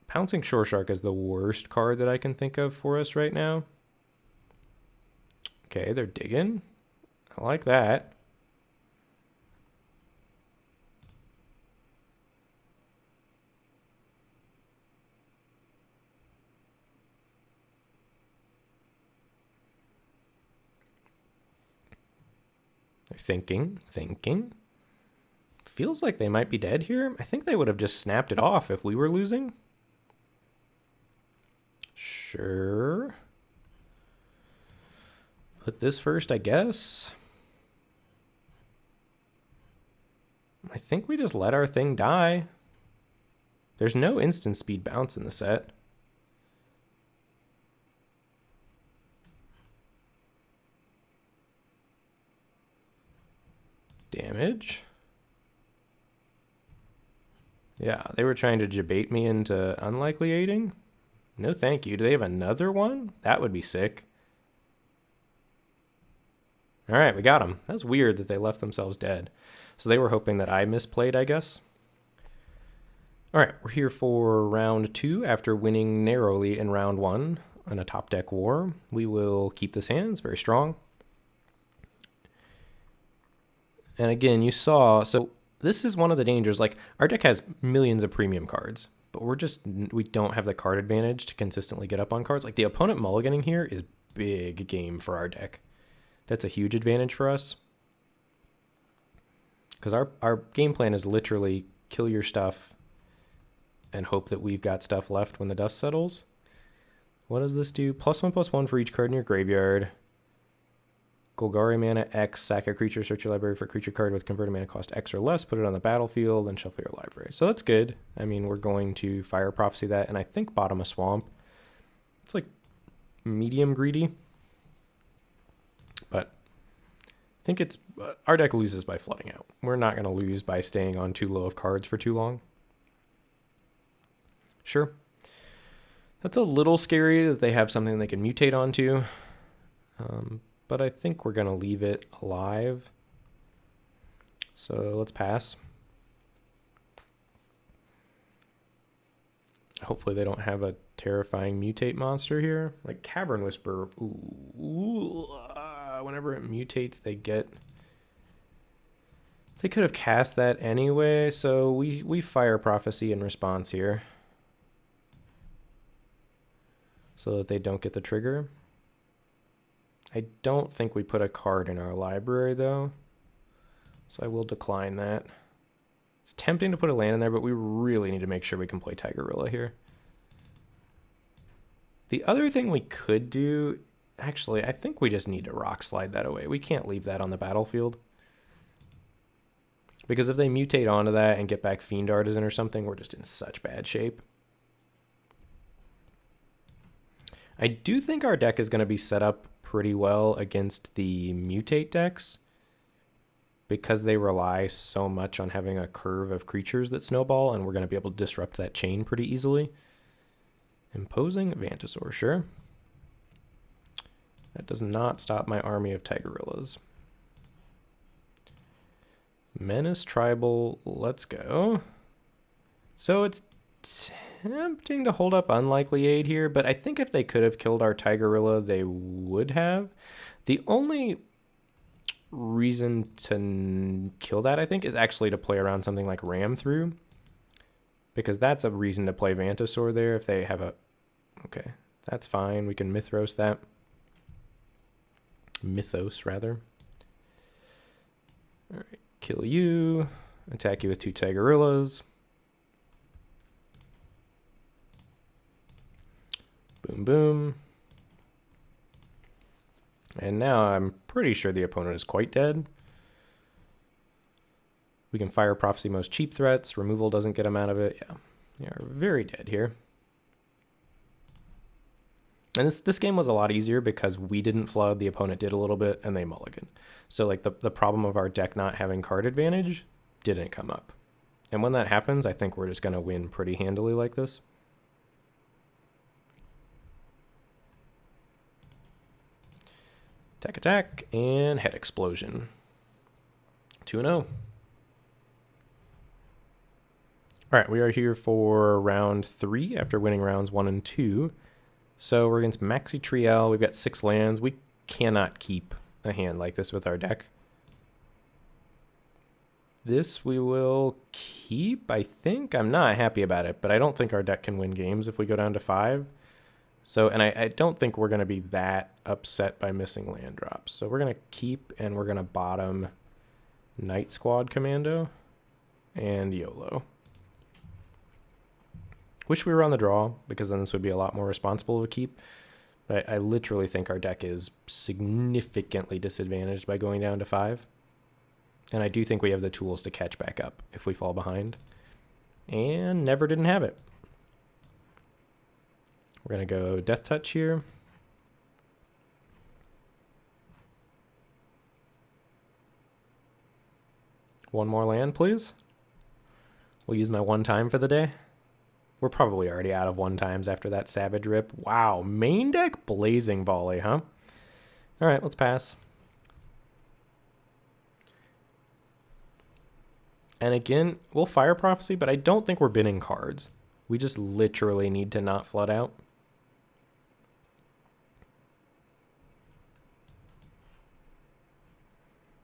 Pouncing Shore Shark is the worst card that I can think of for us right now. Okay, they're digging. I like that. They're thinking. Feels like they might be dead here. I think they would have just snapped it off if we were losing. Sure. Put this first, I guess. I think we just let our thing die. There's no instant speed bounce in the set. Damage. Yeah, they were trying to debate me into unlikely aiding. No thank you. Do they have another one? That would be sick. All right, we got them. That's weird that they left themselves dead. So they were hoping that I misplayed, I guess. All right, we're here for round 2 after winning narrowly in round 1 on a top deck war. We will keep this hand. It's very strong. And again, you saw, so this is one of the dangers. Like, our deck has millions of premium cards, but we don't have the card advantage to consistently get up on cards. Like, the opponent mulliganing here is big game for our deck. That's a huge advantage for us. Because our game plan is literally kill your stuff and hope that we've got stuff left when the dust settles. What does this do? +1/+1 for each card in your graveyard. Golgari mana X, sack a creature, search your library for a creature card with converted mana cost X or less, put it on the battlefield, and shuffle your library. So that's good. I mean, we're going to Fire Prophecy that, and I think bottom a Swamp. It's like medium greedy. But I think it's our deck loses by flooding out. We're not going to lose by staying on too low of cards for too long. Sure. That's a little scary that they have something they can mutate onto. But I think we're going to leave it alive. So let's pass. Hopefully they don't have a terrifying mutate monster here. Like Cavern Whisper, whenever it mutates, they could have cast that anyway, so we Fire Prophecy in response here. So that they don't get the trigger. I don't think we put a card in our library, though. So I will decline that. It's tempting to put a land in there, but we really need to make sure we can play Tigerilla here. The other thing we could do... Actually, I think we just need to rock slide that away. We can't leave that on the battlefield. Because if they mutate onto that and get back Fiend Artisan or something, we're just in such bad shape. I do think our deck is going to be set up pretty well against the mutate decks because they rely so much on having a curve of creatures that snowball, and we're going to be able to disrupt that chain pretty easily. Imposing Vantasaur, sure. That does not stop my army of Tigerillas. Menace Tribal, let's go. So it's tempting to hold up Unlikely Aid here, but I think if they could have killed our Tigerilla, they would have. The only reason to kill that, I think, is actually to play around something like Ram Through, because that's a reason to play Vantasaur there if they have a... Okay, that's fine. We can Mythos that. Mythos, rather. All right, kill you. Attack you with 2 Tigerillas. Boom, boom. And now I'm pretty sure the opponent is quite dead. We can Fire Prophecy most cheap threats. Removal doesn't get him out of it. Yeah, they are very dead here. And this game was a lot easier because we didn't flood, the opponent did a little bit, and they mulligan. So like the problem of our deck not having card advantage didn't come up. And when that happens, I think we're just going to win pretty handily like this. Attack, attack, and head explosion. 2-0. All right, we are here for round 3 after winning rounds 1 and 2. So we're against Maxi Triel. We've got 6 lands. We cannot keep a hand like this with our deck. This we will keep, I think. I'm not happy about it, but I don't think our deck can win games if we go down to 5. So, and I don't think we're going to be that upset by missing land drops. So we're going to keep, and we're going to bottom Night Squad Commando and YOLO. Wish we were on the draw, because then this would be a lot more responsible of a keep. But I literally think our deck is significantly disadvantaged by going down to 5. And I do think we have the tools to catch back up if we fall behind. And never didn't have it. We're going to go Death Touch here. One more land, please. We'll use my 1 time for the day. We're probably already out of 1 times after that Savage Rip. Wow, main deck Blazing Volley, huh? All right, let's pass. And again, we'll Fire Prophecy, but I don't think we're binning cards. We just literally need to not flood out.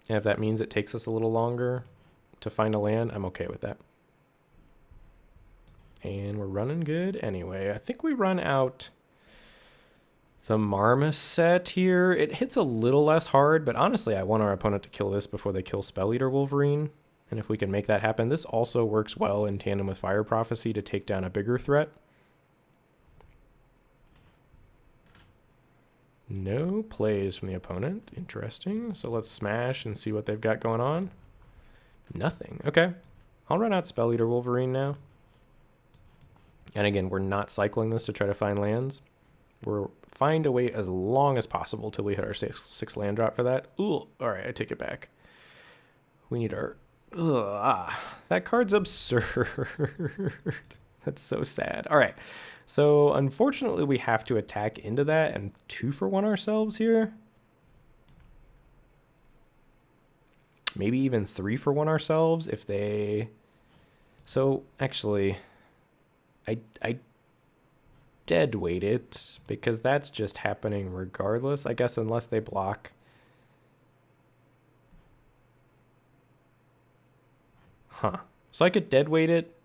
And if that means it takes us a little longer to find a land, I'm okay with that. And we're running good anyway. I think we run out the Marmoset here. It hits a little less hard, but honestly, I want our opponent to kill this before they kill Spell Eater Wolverine. And if we can make that happen, this also works well in tandem with Fire Prophecy to take down a bigger threat. No plays from the opponent. Interesting. So let's smash and see what they've got going on. Nothing. Okay. I'll run out Spell Eater Wolverine now. And again, we're not cycling this to try to find lands. We'll find a way as long as possible till we hit our 6 land drop for that. Ooh, all right, I take it back. We need our... that card's absurd. That's so sad. All right, so unfortunately we have to attack into that and 2-for-1 ourselves here. Maybe even 3-for-1 ourselves if they... So actually, I dead weight it because that's just happening regardless, I guess, unless they block. Huh. So I could dead weight it.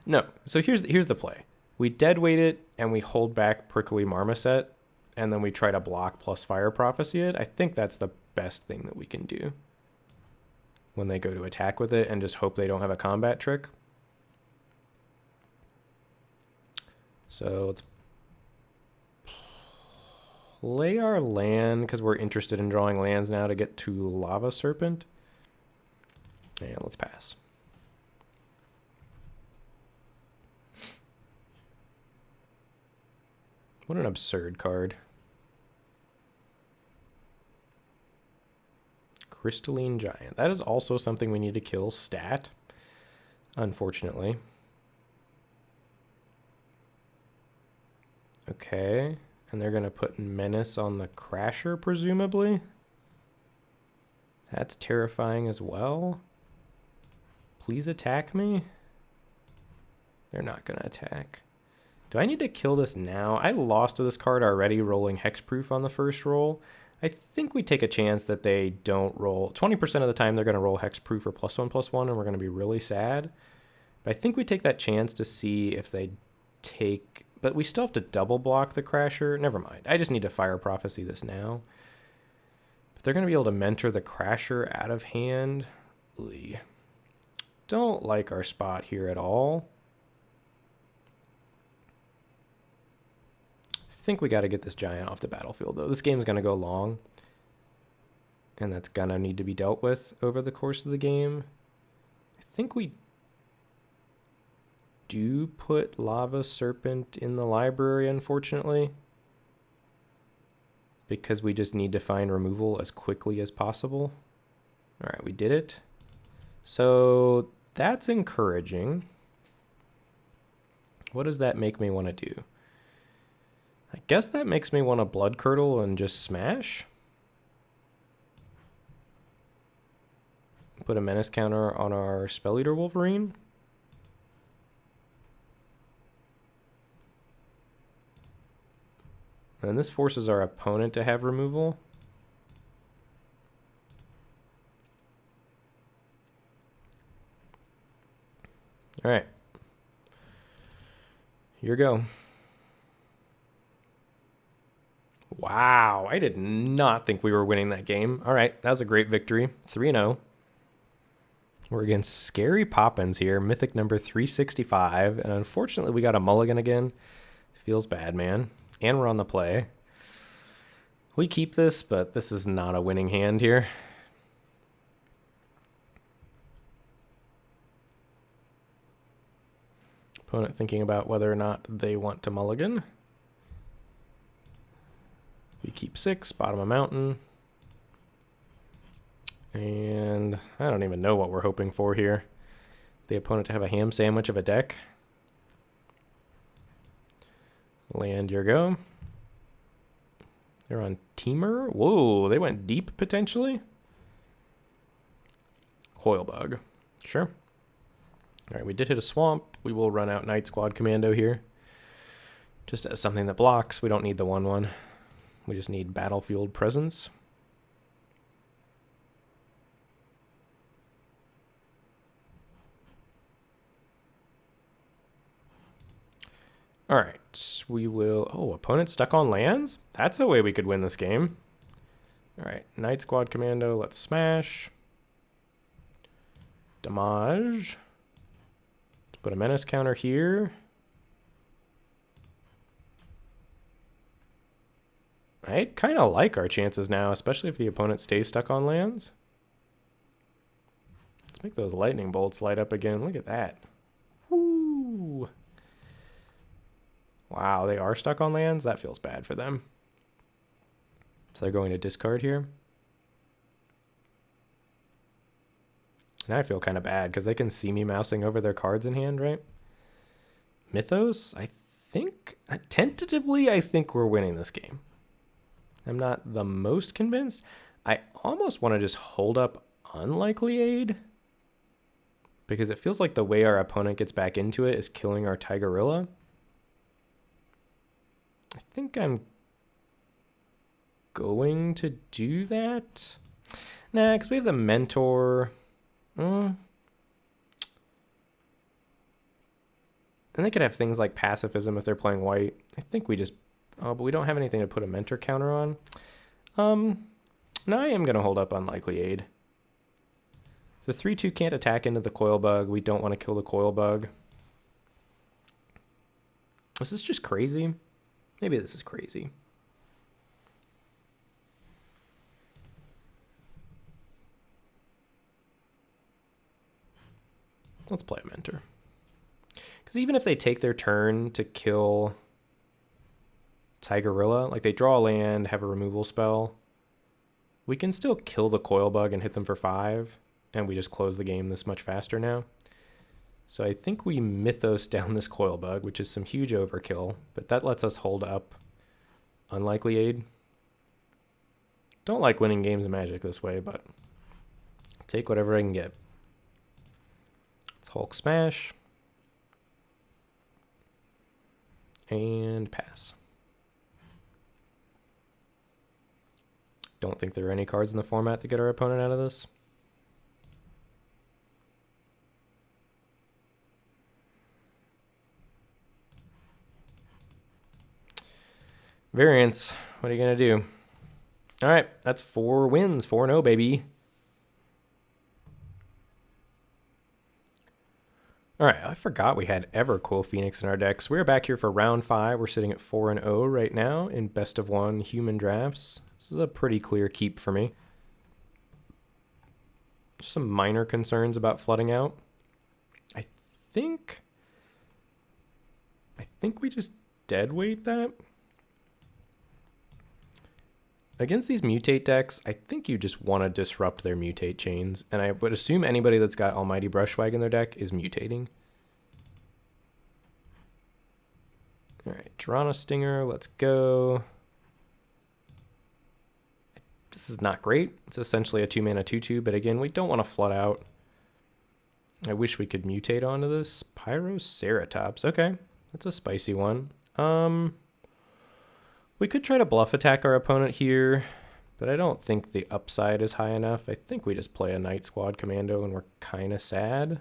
No. So here's the play. We dead weight it and we hold back Prickly Marmoset and then we try to block plus Fire Prophecy it. I think that's the best thing that we can do when they go to attack with it and just hope they don't have a combat trick. So let's play our land because we're interested in drawing lands now to get to Lava Serpent. And let's pass. What an absurd card. Crystalline Giant. That is also something we need to kill stat, unfortunately. Okay, and they're going to put Menace on the Crasher, presumably. That's terrifying as well. Please attack me. They're not going to attack. Do I need to kill this now? I lost to this card already, rolling Hexproof on the first roll. I think we take a chance that they don't roll. 20% of the time they're going to roll Hexproof or +1/+1, and we're going to be really sad. But I think we take that chance to see if they take... But we still have to double block the Crasher. Never mind. I just need to Fire Prophecy this now. But they're going to be able to mentor the Crasher out of hand. Oy. Don't like our spot here at all. I think we got to get this giant off the battlefield, though. This game's going to go long. And that's going to need to be dealt with over the course of the game. I think we do put Lava Serpent in the library, unfortunately, because we just need to find removal as quickly as possible. All right, we did it. So that's encouraging. What does that make me want to do? I guess that makes me want to Blood Curdle and just smash. Put a menace counter on our Spell Eater Wolverine. And this forces our opponent to have removal. All right. Here we go. Wow, I did not think we were winning that game. All right, that was a great victory. 3-0. We're against Scary Poppins here, mythic number 365. And unfortunately, we got a mulligan again. Feels bad, man. And we're on the play. We keep this, but this is not a winning hand here. Opponent thinking about whether or not they want to mulligan. We keep 6, bottom of mountain. And I don't even know what we're hoping for here. The opponent to have a ham sandwich of a deck. Land your go. They're on Teamer. Whoa, they went deep potentially. Coilbug. Sure. All right, we did hit a swamp. We will run out Night Squad Commando here. Just as something that blocks. We don't need the 1/1. We just need Battlefield Presence. All right, we will... Oh, opponent stuck on lands? That's a way we could win this game. All right, Night Squad Commando, let's smash. Damage. Let's put a menace counter here. I kind of like our chances now, especially if the opponent stays stuck on lands. Let's make those lightning bolts light up again. Look at that. Woo! Wow, they are stuck on lands? That feels bad for them. So they're going to discard here. Now I feel kind of bad because they can see me mousing over their cards in hand, right? Mythos, I think, tentatively, I think we're winning this game. I'm not the most convinced. I almost want to just hold up Unlikely Aid because it feels like the way our opponent gets back into it is killing our Tigerilla. I think I'm going to do that. Nah, because we have the Mentor. And they could have things like pacifism if they're playing white. I think we just... Oh, but we don't have anything to put a Mentor counter on. No, I am going to hold up Unlikely Aid. The 3/2 can't attack into the Coilbug. We don't want to kill the Coilbug. Is this just crazy? Maybe this is crazy. Let's play a Mentor. Because even if they take their turn to kill Tigerilla, like they draw a land, have a removal spell, we can still kill the Coilbug and hit them for 5, and we just close the game this much faster now. So I think we Mythos down this Coilbug, which is some huge overkill, but that lets us hold up Unlikely Aid. Don't like winning games of Magic this way, but take whatever I can get. Let's Hulk Smash. And pass. Don't think there are any cards in the format to get our opponent out of this. Variance, what are you going to do? All right, that's 4 wins, 4-0, baby. All right, I forgot we had Evercool Phoenix in our decks. We're back here for round 5. We're sitting at 4-0 right now in best of 1 human drafts. This is a pretty clear keep for me. Just some minor concerns about flooding out. I think we just deadweight that. Against these mutate decks, I think you just want to disrupt their mutate chains, and I would assume anybody that's got Almighty Brushwag in their deck is mutating. All right, Toronto Stinger, let's go. This is not great. It's essentially a 2-mana 2/2, but again, we don't want to flood out. I wish we could mutate onto this. Pyroceratops. Okay, that's a spicy one. We could try to bluff attack our opponent here, but I don't think the upside is high enough. I think we just play a Night Squad Commando, and we're kind of sad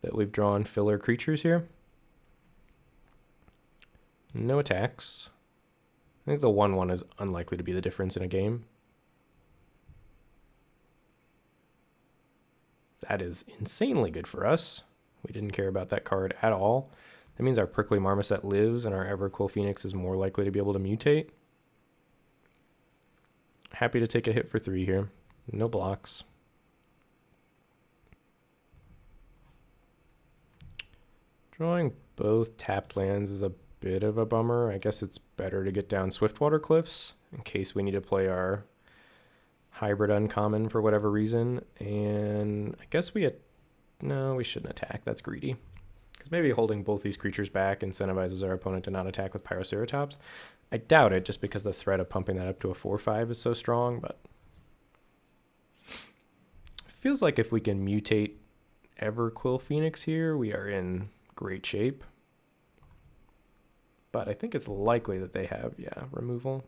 that we've drawn filler creatures here. No attacks. I think the 1/1 is unlikely to be the difference in a game. That is insanely good for us. We didn't care about that card at all. That means our Prickly Marmoset lives and our Everquill Phoenix is more likely to be able to mutate. Happy to take a hit for 3 here. No blocks. Drawing both tapped lands is a bit of a bummer. I guess it's better to get down Swiftwater Cliffs in case we need to play our hybrid uncommon for whatever reason. And I guess no, we shouldn't attack. That's greedy. Because maybe holding both these creatures back incentivizes our opponent to not attack with Pyroceratops. I doubt it, just because the threat of pumping that up to a 4/5 is so strong, but it feels like if we can mutate Everquill Phoenix here, we are in great shape. But I think it's likely that they have, removal.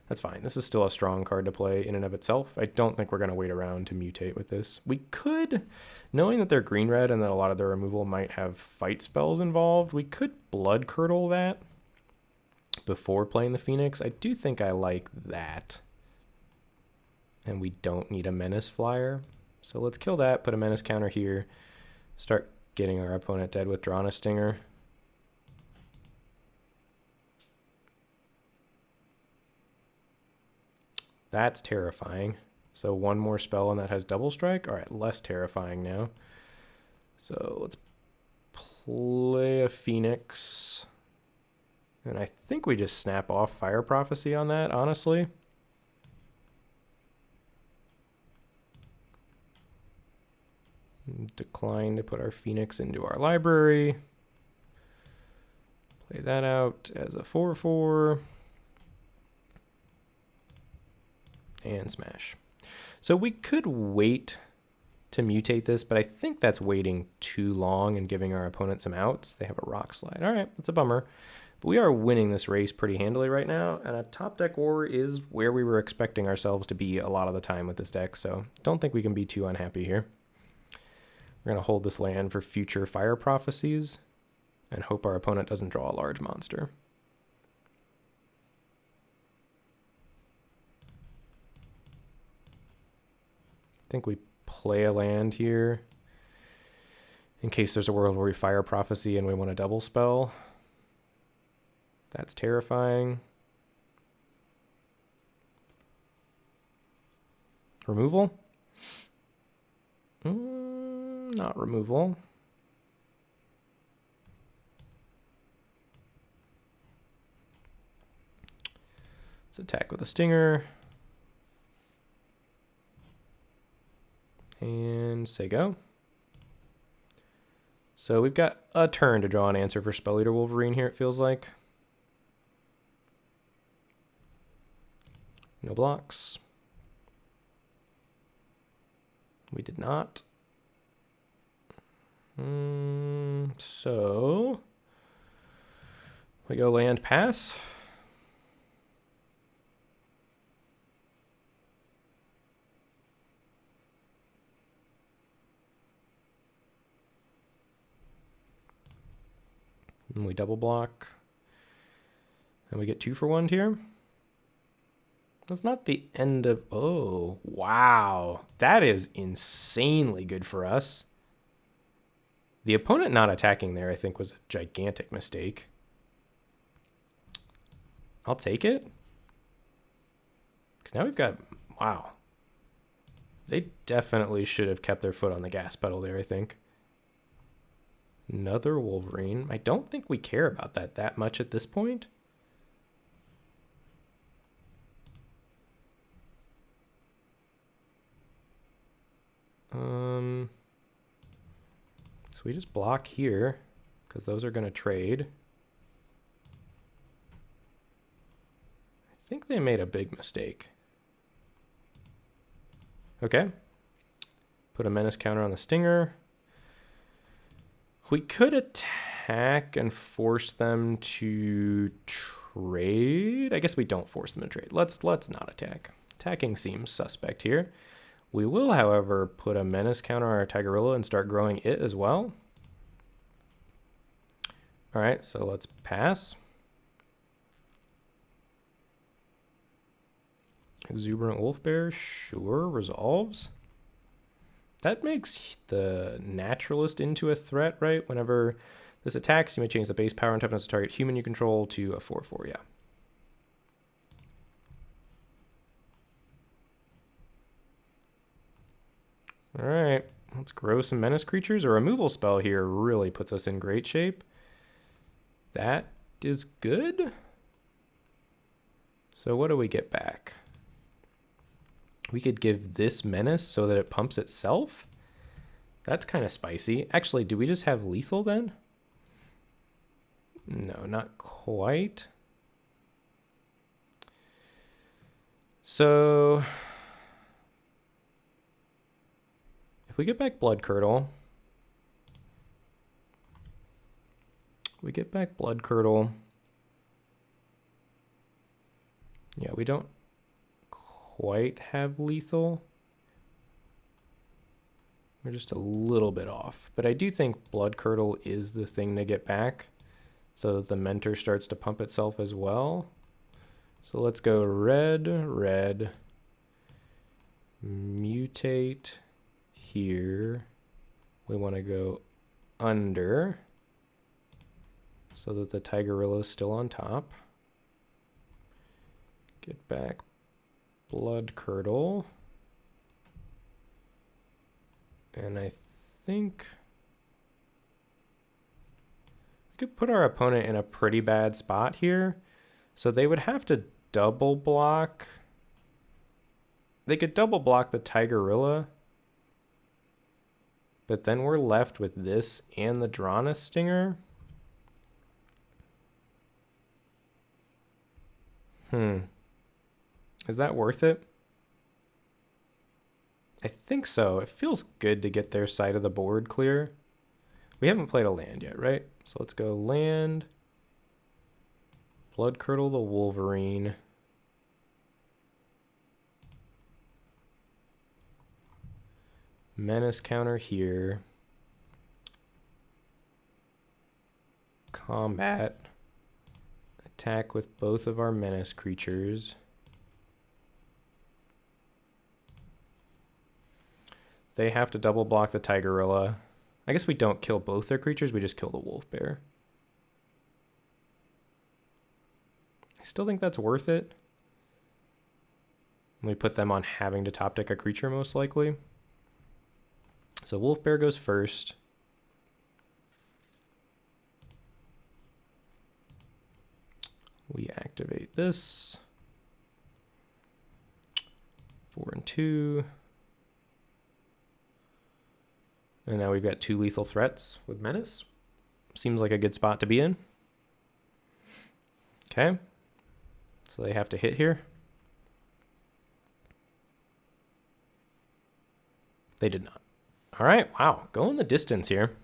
That's fine. This is still a strong card to play in and of itself. I don't think we're going to wait around to mutate with this. We could, knowing that they're green-red and that a lot of their removal might have fight spells involved, we could Blood Curdle that before playing the Phoenix. I do think I like that. And we don't need a Menace Flyer. So let's kill that, put a Menace counter here, start getting our opponent dead with Drawn a Stinger. That's terrifying. So one more spell and that has double strike. All right, less terrifying now. So let's play a Phoenix. And I think we just snap off Fire Prophecy on that, honestly. Decline to put our Phoenix into our library. Play that out as a 4/4. And smash. So we could wait to mutate this, but I think that's waiting too long and giving our opponent some outs. They have a Rock Slide. All right, that's a bummer. But we are winning this race pretty handily right now, and a top deck war is where we were expecting ourselves to be a lot of the time with this deck, so don't think we can be too unhappy here. We're going to hold this land for future Fire Prophecies and hope our opponent doesn't draw a large monster. I think we play a land here in case there's a world where we Fire Prophecy and we want a double spell. That's terrifying. Removal? Not removal. Let's attack with a Stinger. And say go. So we've got a turn to draw an answer for Spell Eater Wolverine here, it feels like. No blocks. We did not. So we go land pass. And we double block. And we get 2 for 1 here. That's not the end of... Oh, wow. That is insanely good for us. The opponent not attacking there, I think, was a gigantic mistake. I'll take it. Because now we've got... Wow. They definitely should have kept their foot on the gas pedal there, I think. Another Wolverine. I don't think we care about that much at this point. So we just block here because those are going to trade. I think they made a big mistake. Okay. Put a menace counter on the stinger. We could attack and force them to trade. I guess we don't force them to trade. Let's not attack. Attacking seems suspect here. We will, however, put a menace counter on our Tigerilla and start growing it as well. All right, so let's pass. Exuberant Wolf Bear, sure, resolves. That makes the Naturalist into a threat, right? Whenever this attacks, you may change the base power and toughness of target human you control to a 4/4, yeah. All right, let's grow some menace creatures. A removal spell here really puts us in great shape. That is good. So what do we get back? We could give this menace so that it pumps itself. That's kind of spicy. Actually, do we just have lethal then? No, not quite. So if we get back Blood Curdle, yeah, we don't quite have lethal. We're just a little bit off. But I do think Blood Curdle is the thing to get back so that the Mentor starts to pump itself as well. So let's go red, red, mutate here. We want to go under so that the Tigerilla is still on top. Get back Blood Curdle. And I think we could put our opponent in a pretty bad spot here. So they would have to double block. They could double block the Tigerilla. But then we're left with this and the Drana Stinger. Is that worth it? I think so. It feels good to get their side of the board clear. We haven't played a land yet, right? So let's go land. Blood Curdle the Wolverine. Menace counter here. Combat. Attack with both of our menace creatures. They have to double block the Tigerilla. I guess we don't kill both their creatures, we just kill the Wolf Bear. I still think that's worth it. We put them on having to top deck a creature most likely. So Wolf Bear goes first. We activate this. 4 and 2. And now we've got 2 lethal threats with Menace. Seems like a good spot to be in. Okay. So they have to hit here. They did not. All right, wow, going the distance here.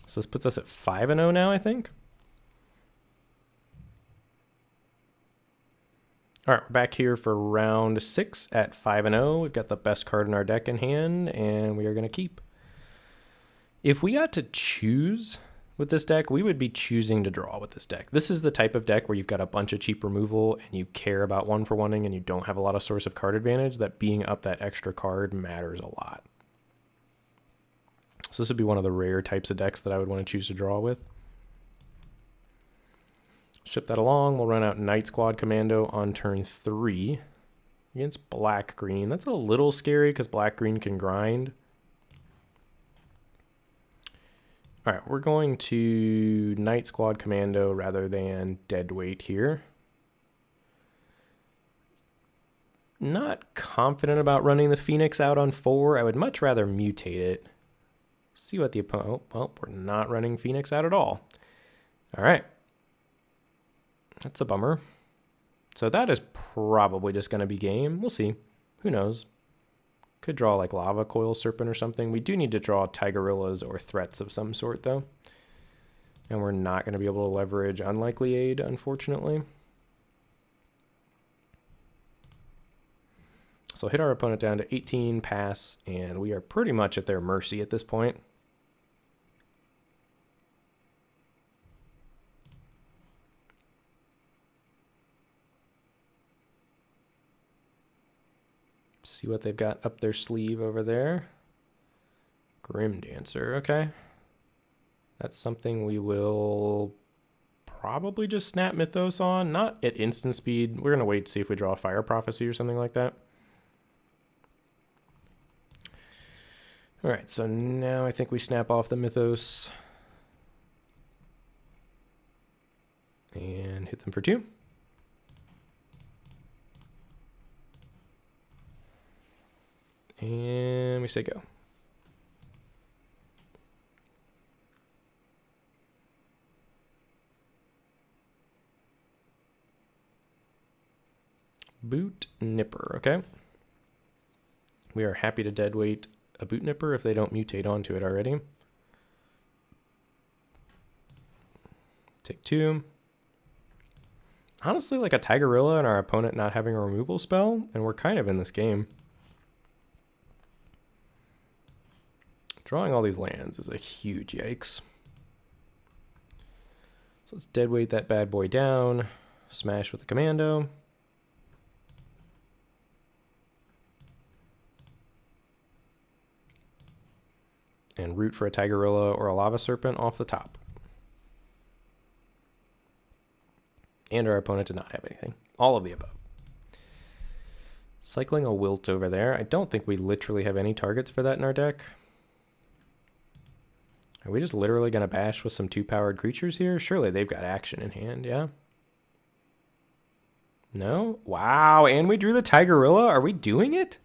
So this puts us at 5-0 now, I think. All right, we're back here for round 6 at 5-0. We've got the best card in our deck in hand, and we are going to keep. If we got to choose with this deck, we would be choosing to draw with this deck. This is the type of deck where you've got a bunch of cheap removal and you care about 1-for-1ing and you don't have a lot of source of card advantage, that being up that extra card matters a lot. So this would be one of the rare types of decks that I would want to choose to draw with. Ship that along. We'll run out Night Squad Commando on turn 3 against black-green. That's a little scary because black-green can grind. All right, we're going to Night Squad Commando rather than Deadweight here. Not confident about running the Phoenix out on 4. I would much rather mutate it. See what the opponent... Oh, well, we're not running Phoenix out at all. All right. That's a bummer. So that is probably just going to be game. We'll see. Who knows? Could draw like Lava Coil Serpent or something. We do need to draw Tigerillas or threats of some sort, though. And we're not going to be able to leverage Unlikely Aid, unfortunately. So hit our opponent down to 18, pass, and we are pretty much at their mercy at this point. See what they've got up their sleeve over there. Grim Dancer, okay. That's something we will probably just snap Mythos on. Not at instant speed. We're going to wait to see if we draw a Fire Prophecy or something like that. All right, so now I think we snap off the Mythos. And hit them for 2. And we say go. Boot Nipper, okay. We are happy to deadweight a Boot Nipper if they don't mutate onto it already. Take 2. Honestly, like a Tigerilla and our opponent not having a removal spell, and we're kind of in this game. Drawing all these lands is a huge yikes. So let's deadweight that bad boy down. Smash with the commando. And root for a Tigerilla or a Lava Serpent off the top. And our opponent did not have anything. All of the above. Cycling a Wilt over there. I don't think we literally have any targets for that in our deck. Are we just literally going to bash with some 2-powered creatures here? Surely they've got action in hand, yeah? No? Wow, and we drew the Tigerilla? Are we doing it?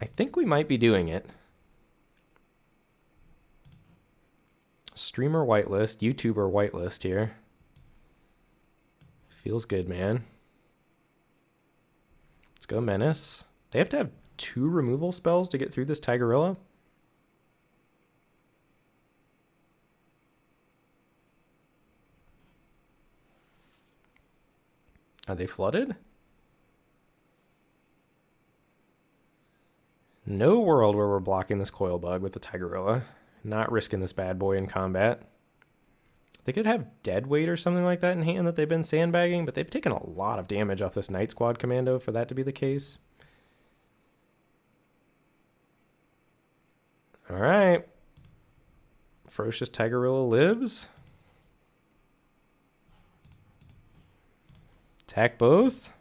I think we might be doing it. Streamer whitelist, YouTuber whitelist here. Feels good, man. Let's go Menace. They have to have 2 removal spells to get through this Tigerilla? Are they flooded? No world where we're blocking this Coil Bug with the Tigerilla. Not risking this bad boy in combat. They could have Deadweight or something like that in hand that they've been sandbagging, but they've taken a lot of damage off this Night Squad commando for that to be the case. All right. Ferocious Tigerilla lives. Attack both.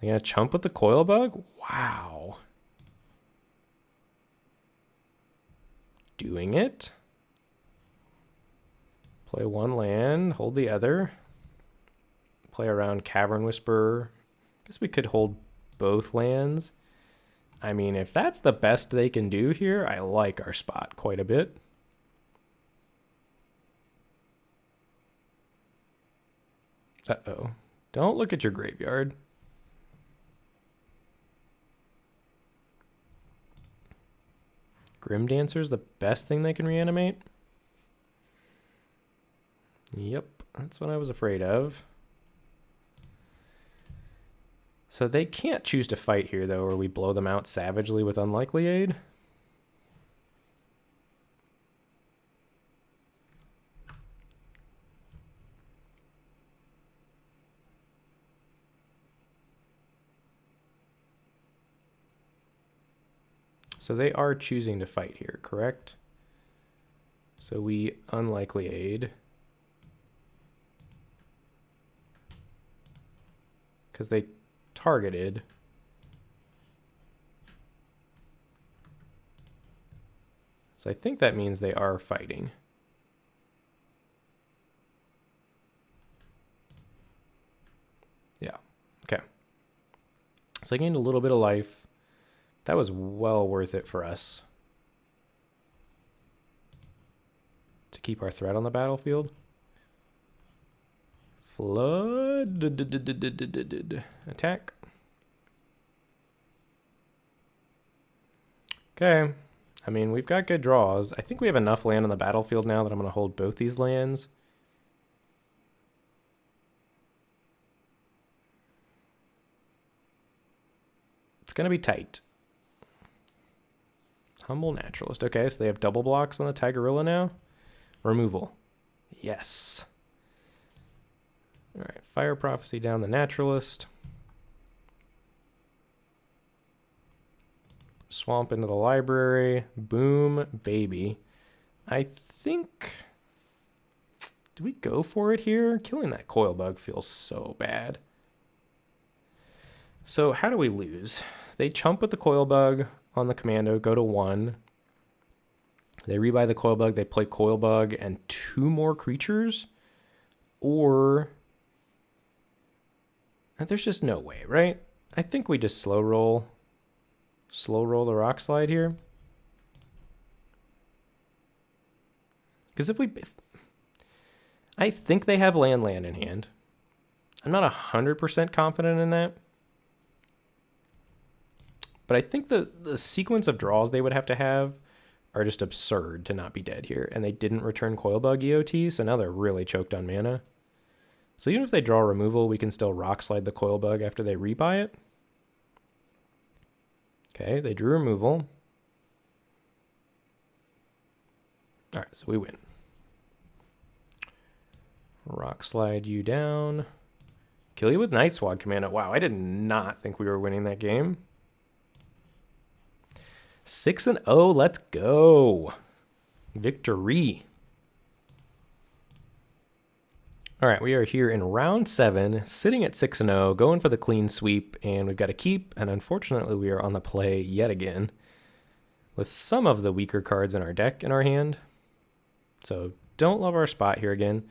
They're going to chump with the Coil Bug? Wow. Doing it. Play 1 land, hold the other. Play around Cavern Whisperer. Guess we could hold both lands. I mean, if that's the best they can do here, I like our spot quite a bit. Uh-oh. Don't look at your graveyard. Grim Dancer's the best thing they can reanimate? Yep, that's what I was afraid of. So they can't choose to fight here, though, or we blow them out savagely with Unlikely Aid. So they are choosing to fight here, correct? So we Unlikely Aid. Because they targeted. So I think that means they are fighting. Yeah, okay. So I gained a little bit of life. That was well worth it for us to keep our threat on the battlefield. Flood. Attack. Okay. I mean, we've got good draws. I think we have enough land on the battlefield now that I'm going to hold both these lands. It's going to be tight. Humble Naturalist. Okay, so they have double blocks on the Tigerilla now. Removal. Yes. All right, Fire Prophecy down the Naturalist. Swamp into the library. Boom, baby. I think... Do we go for it here? Killing that Coil Bug feels so bad. So how do we lose? They chump with the Coil Bug on the Commando, go to 1. They rebuy the Coil Bug, they play Coil Bug and 2 more creatures? Or... There's just no way, right? I think we just slow roll the Rock Slide here. Because I think they have land in hand. I'm not 100% confident in that. But I think the sequence of draws they would have to have are just absurd to not be dead here. And they didn't return Coil Bug EOT, so now they're really choked on mana. So even if they draw removal, we can still Rock Slide the Coil Bug after they rebuy it. Okay, they drew removal. All right, so we win. Rock Slide you down. Kill you with Night Swad Commando. Wow, I did not think we were winning that game. 6-0, let's go. Victory. All right, we are here in round 7, sitting at 6-0, going for the clean sweep, and we've got to keep, and unfortunately we are on the play yet again with some of the weaker cards in our deck in our hand. So don't love our spot here again.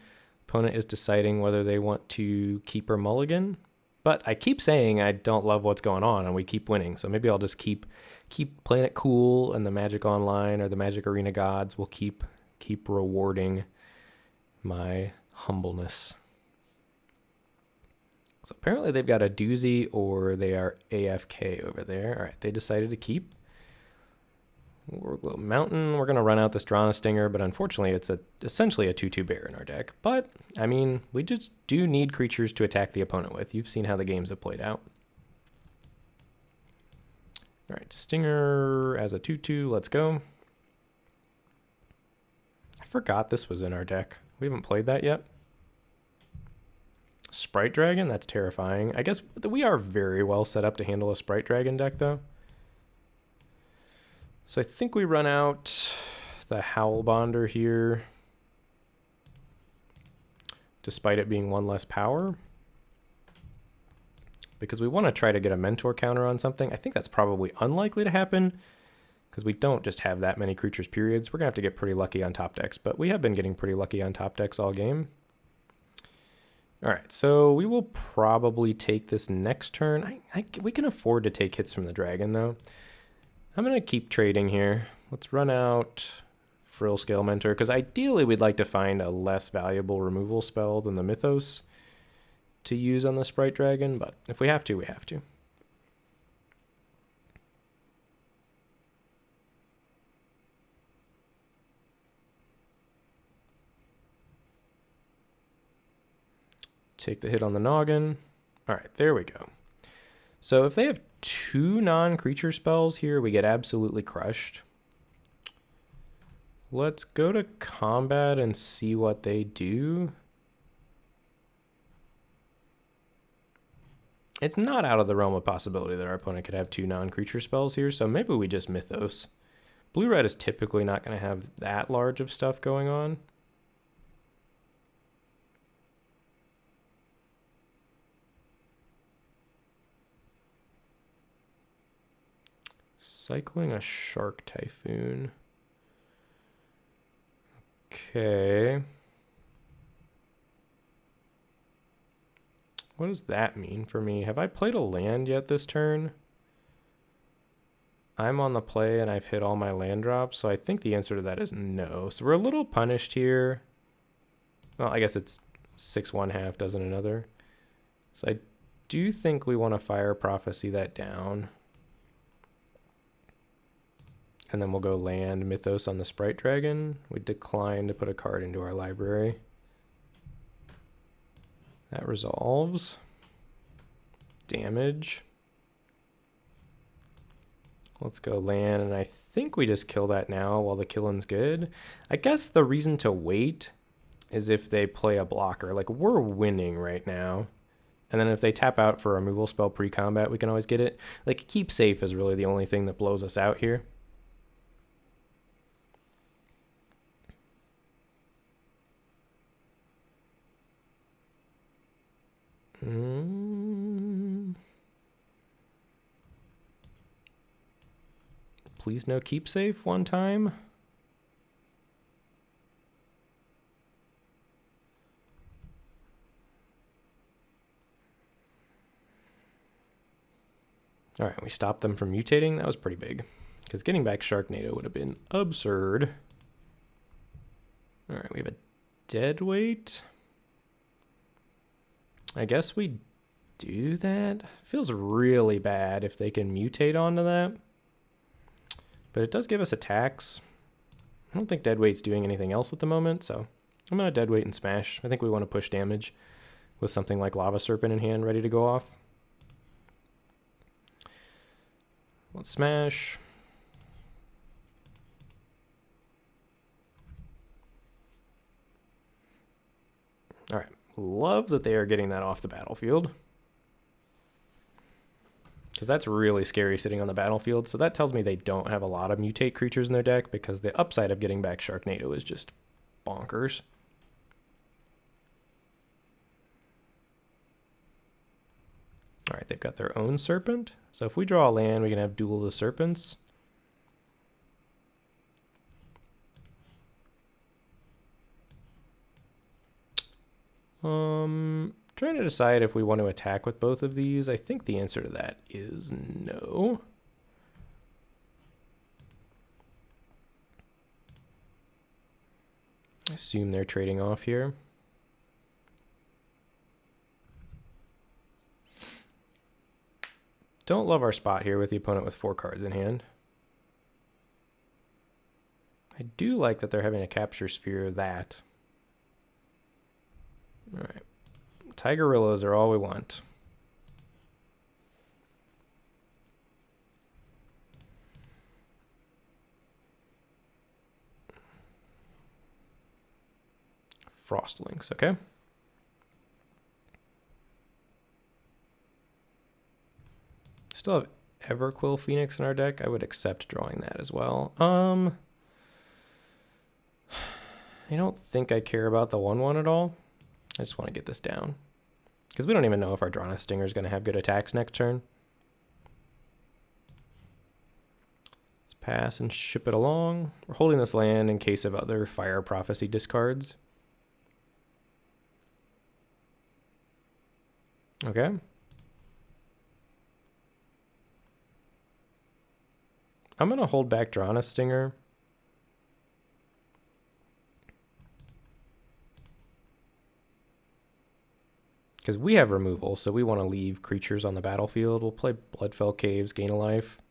Opponent is deciding whether they want to keep or mulligan, but I keep saying I don't love what's going on, and we keep winning, so maybe I'll just keep playing it cool, and the Magic Online or the Magic Arena gods will keep rewarding my humbleness. So apparently they've got a doozy or they are AFK over there. All right, they decided to keep. Mountain, we're going to run out this Drana Stinger, but unfortunately it's essentially a 2/2 bear in our deck. But, I mean, we just do need creatures to attack the opponent with. You've seen how the games have played out. All right, Stinger as a 2/2, let's go. I forgot this was in our deck. We haven't played that yet. Sprite Dragon, that's terrifying. I guess we are very well set up to handle a Sprite Dragon deck, though. So I think we run out the Howl Bonder here, despite it being 1 less power. Because we want to try to get a Mentor counter on something. I think that's probably unlikely to happen, because we don't just have that many creatures periods. We're going to have to get pretty lucky on top decks, but we have been getting pretty lucky on top decks all game. All right, so we will probably take this next turn. We can afford to take hits from the dragon, though. I'm going to keep trading here. Let's run out Frill Scale Mentor, because ideally we'd like to find a less valuable removal spell than the Mythos to use on the Sprite Dragon, but if we have to, we have to. Take the hit on the noggin. All right, there we go. So if they have 2 non-creature spells here, we get absolutely crushed. Let's go to combat and see what they do. It's not out of the realm of possibility that our opponent could have 2 non-creature spells here, so maybe we just Mythos. Blue-red is typically not going to have that large of stuff going on. Cycling a Shark Typhoon. Okay. What does that mean for me? Have I played a land yet this turn? I'm on the play and I've hit all my land drops, so I think the answer to that is no. So we're a little punished here. Well, I guess it's 6 one half, doesn't another. So I do think we want to Fire Prophecy that down. And then we'll go land Mythos on the Sprite Dragon. We decline to put a card into our library. That resolves. Damage. Let's go land, and I think we just kill that now while the killing's good. I guess the reason to wait is if they play a blocker. Like, we're winning right now. And then if they tap out for a removal spell pre-combat, we can always get it. Like, keep safe is really the only thing that blows us out here. Please no keep safe one time. All right, we stopped them from mutating. That was pretty big, because getting back Sharknado would have been absurd. All right, we have a deadweight. I guess we do that. Feels really bad if they can mutate onto that. But it does give us attacks. I don't think deadweight's doing anything else at the moment, so I'm going to deadweight and smash. I think we want to push damage with something like Lava Serpent in hand ready to go off. Let's smash. All right. Love that they are getting that off the battlefield, because that's really scary sitting on the battlefield. So that tells me they don't have a lot of mutate creatures in their deck, because the upside of getting back Sharknado is just bonkers. All right, they've got their own Serpent. So if we draw a land, we can have Duel the Serpents. Trying to decide if we want to attack with both of these. I think the answer to that is no. I assume they're trading off here. Don't love our spot here with the opponent with 4 cards in hand. I do like that they're having a Capture Sphere that. All right. Tigerillas are all we want. Frostlinks, okay. Still have Everquill Phoenix in our deck. I would accept drawing that as well. I don't think I care about the 1/1 at all. I just want to get this down, because we don't even know if our Drana Stinger is going to have good attacks next turn. Let's pass and ship it along. We're holding this land in case of other Fire Prophecy discards. Okay. I'm going to hold back Drana Stinger. Because we have removal, so we want to leave creatures on the battlefield. We'll play Bloodfell Caves, gain a life.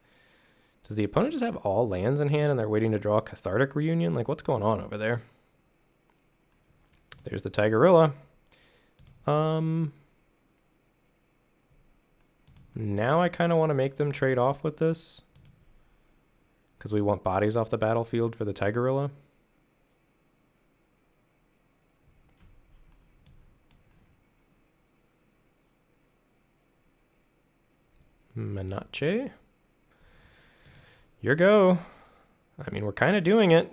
Does the opponent just have all lands in hand and they're waiting to draw Cathartic Reunion? Like, what's going on over there? There's the Tigerilla. Now I kind of want to make them trade off with this, because we want bodies off the battlefield for the Tigerilla. Menace. Your go. I mean, we're kind of doing it.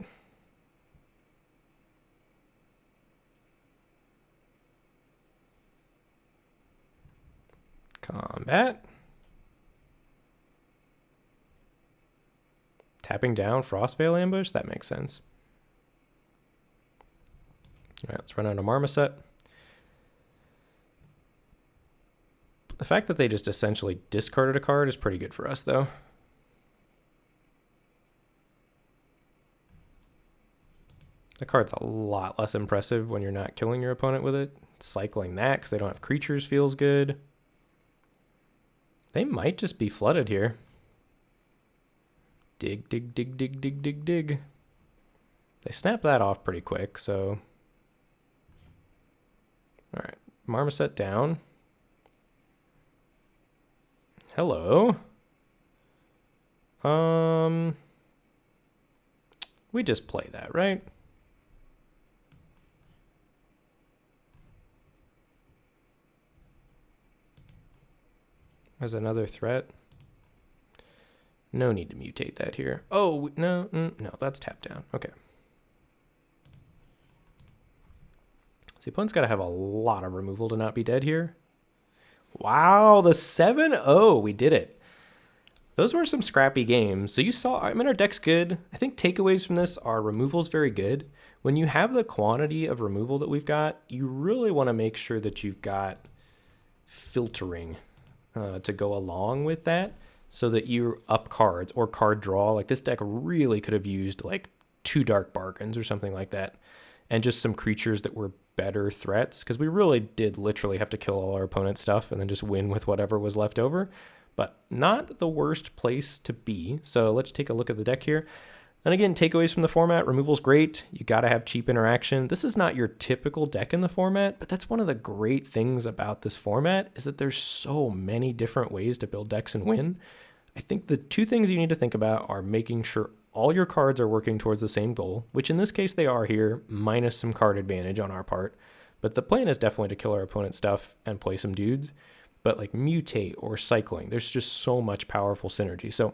Combat. Tapping down Frostveil Ambush? That makes sense. All right, let's run out of Marmoset. The fact that they just essentially discarded a card is pretty good for us, though. The card's a lot less impressive when you're not killing your opponent with it. Cycling that because they don't have creatures feels good. They might just be flooded here. Dig, dig, dig, dig, dig, dig, dig. They snap that off pretty quick, so... Alright, Marmoset down. Hello. We just play that, right? As another threat. No need to mutate that here. Oh, no, no, that's tapped down. Okay. So the opponent's got to have a lot of removal to not be dead here. Wow, the 7-0. We did it. Those were some scrappy games. So you saw, I mean, our deck's good. I think takeaways from this are removal's very good. When you have the quantity of removal that we've got, you really want to make sure that you've got filtering to go along with that so that you up cards or card draw. Like this deck really could have used like 2 Dark Bargains or something like that. And just some creatures that were better threats, because we really did literally have to kill all our opponent's stuff and then just win with whatever was left over. But not the worst place to be. So let's take a look at the deck here. And again, takeaways from the format. Removal's great. You got to have cheap interaction. This is not your typical deck in the format, but that's one of the great things about this format is that there's so many different ways to build decks and win. I think the 2 things you need to think about are making sure all your cards are working towards the same goal, which in this case they are here, minus some card advantage on our part. But the plan is definitely to kill our opponent's stuff and play some dudes. But like mutate or cycling, there's just so much powerful synergy. So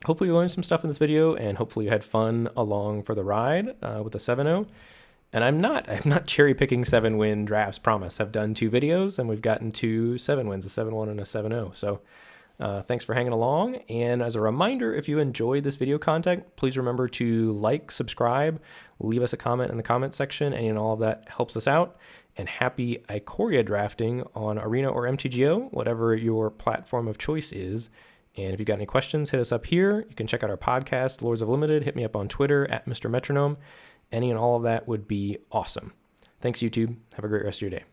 hopefully you learned some stuff in this video, and hopefully you had fun along for the ride with the 7-0. And I'm not cherry picking 7-win drafts, promise. I've done 2 videos and we've gotten 2 7 wins, a 7-1 and a 7-0. So thanks for hanging along. And as a reminder, if you enjoyed this video content, please remember to like, subscribe, leave us a comment in the comment section. And all of that helps us out. And happy Ikoria drafting on Arena or MTGO, whatever your platform of choice is. And if you've got any questions, hit us up here. You can check out our podcast, Lords of Limited. Hit me up on Twitter at MisterMetronome. Any and all of that would be awesome. Thanks, YouTube. Have a great rest of your day.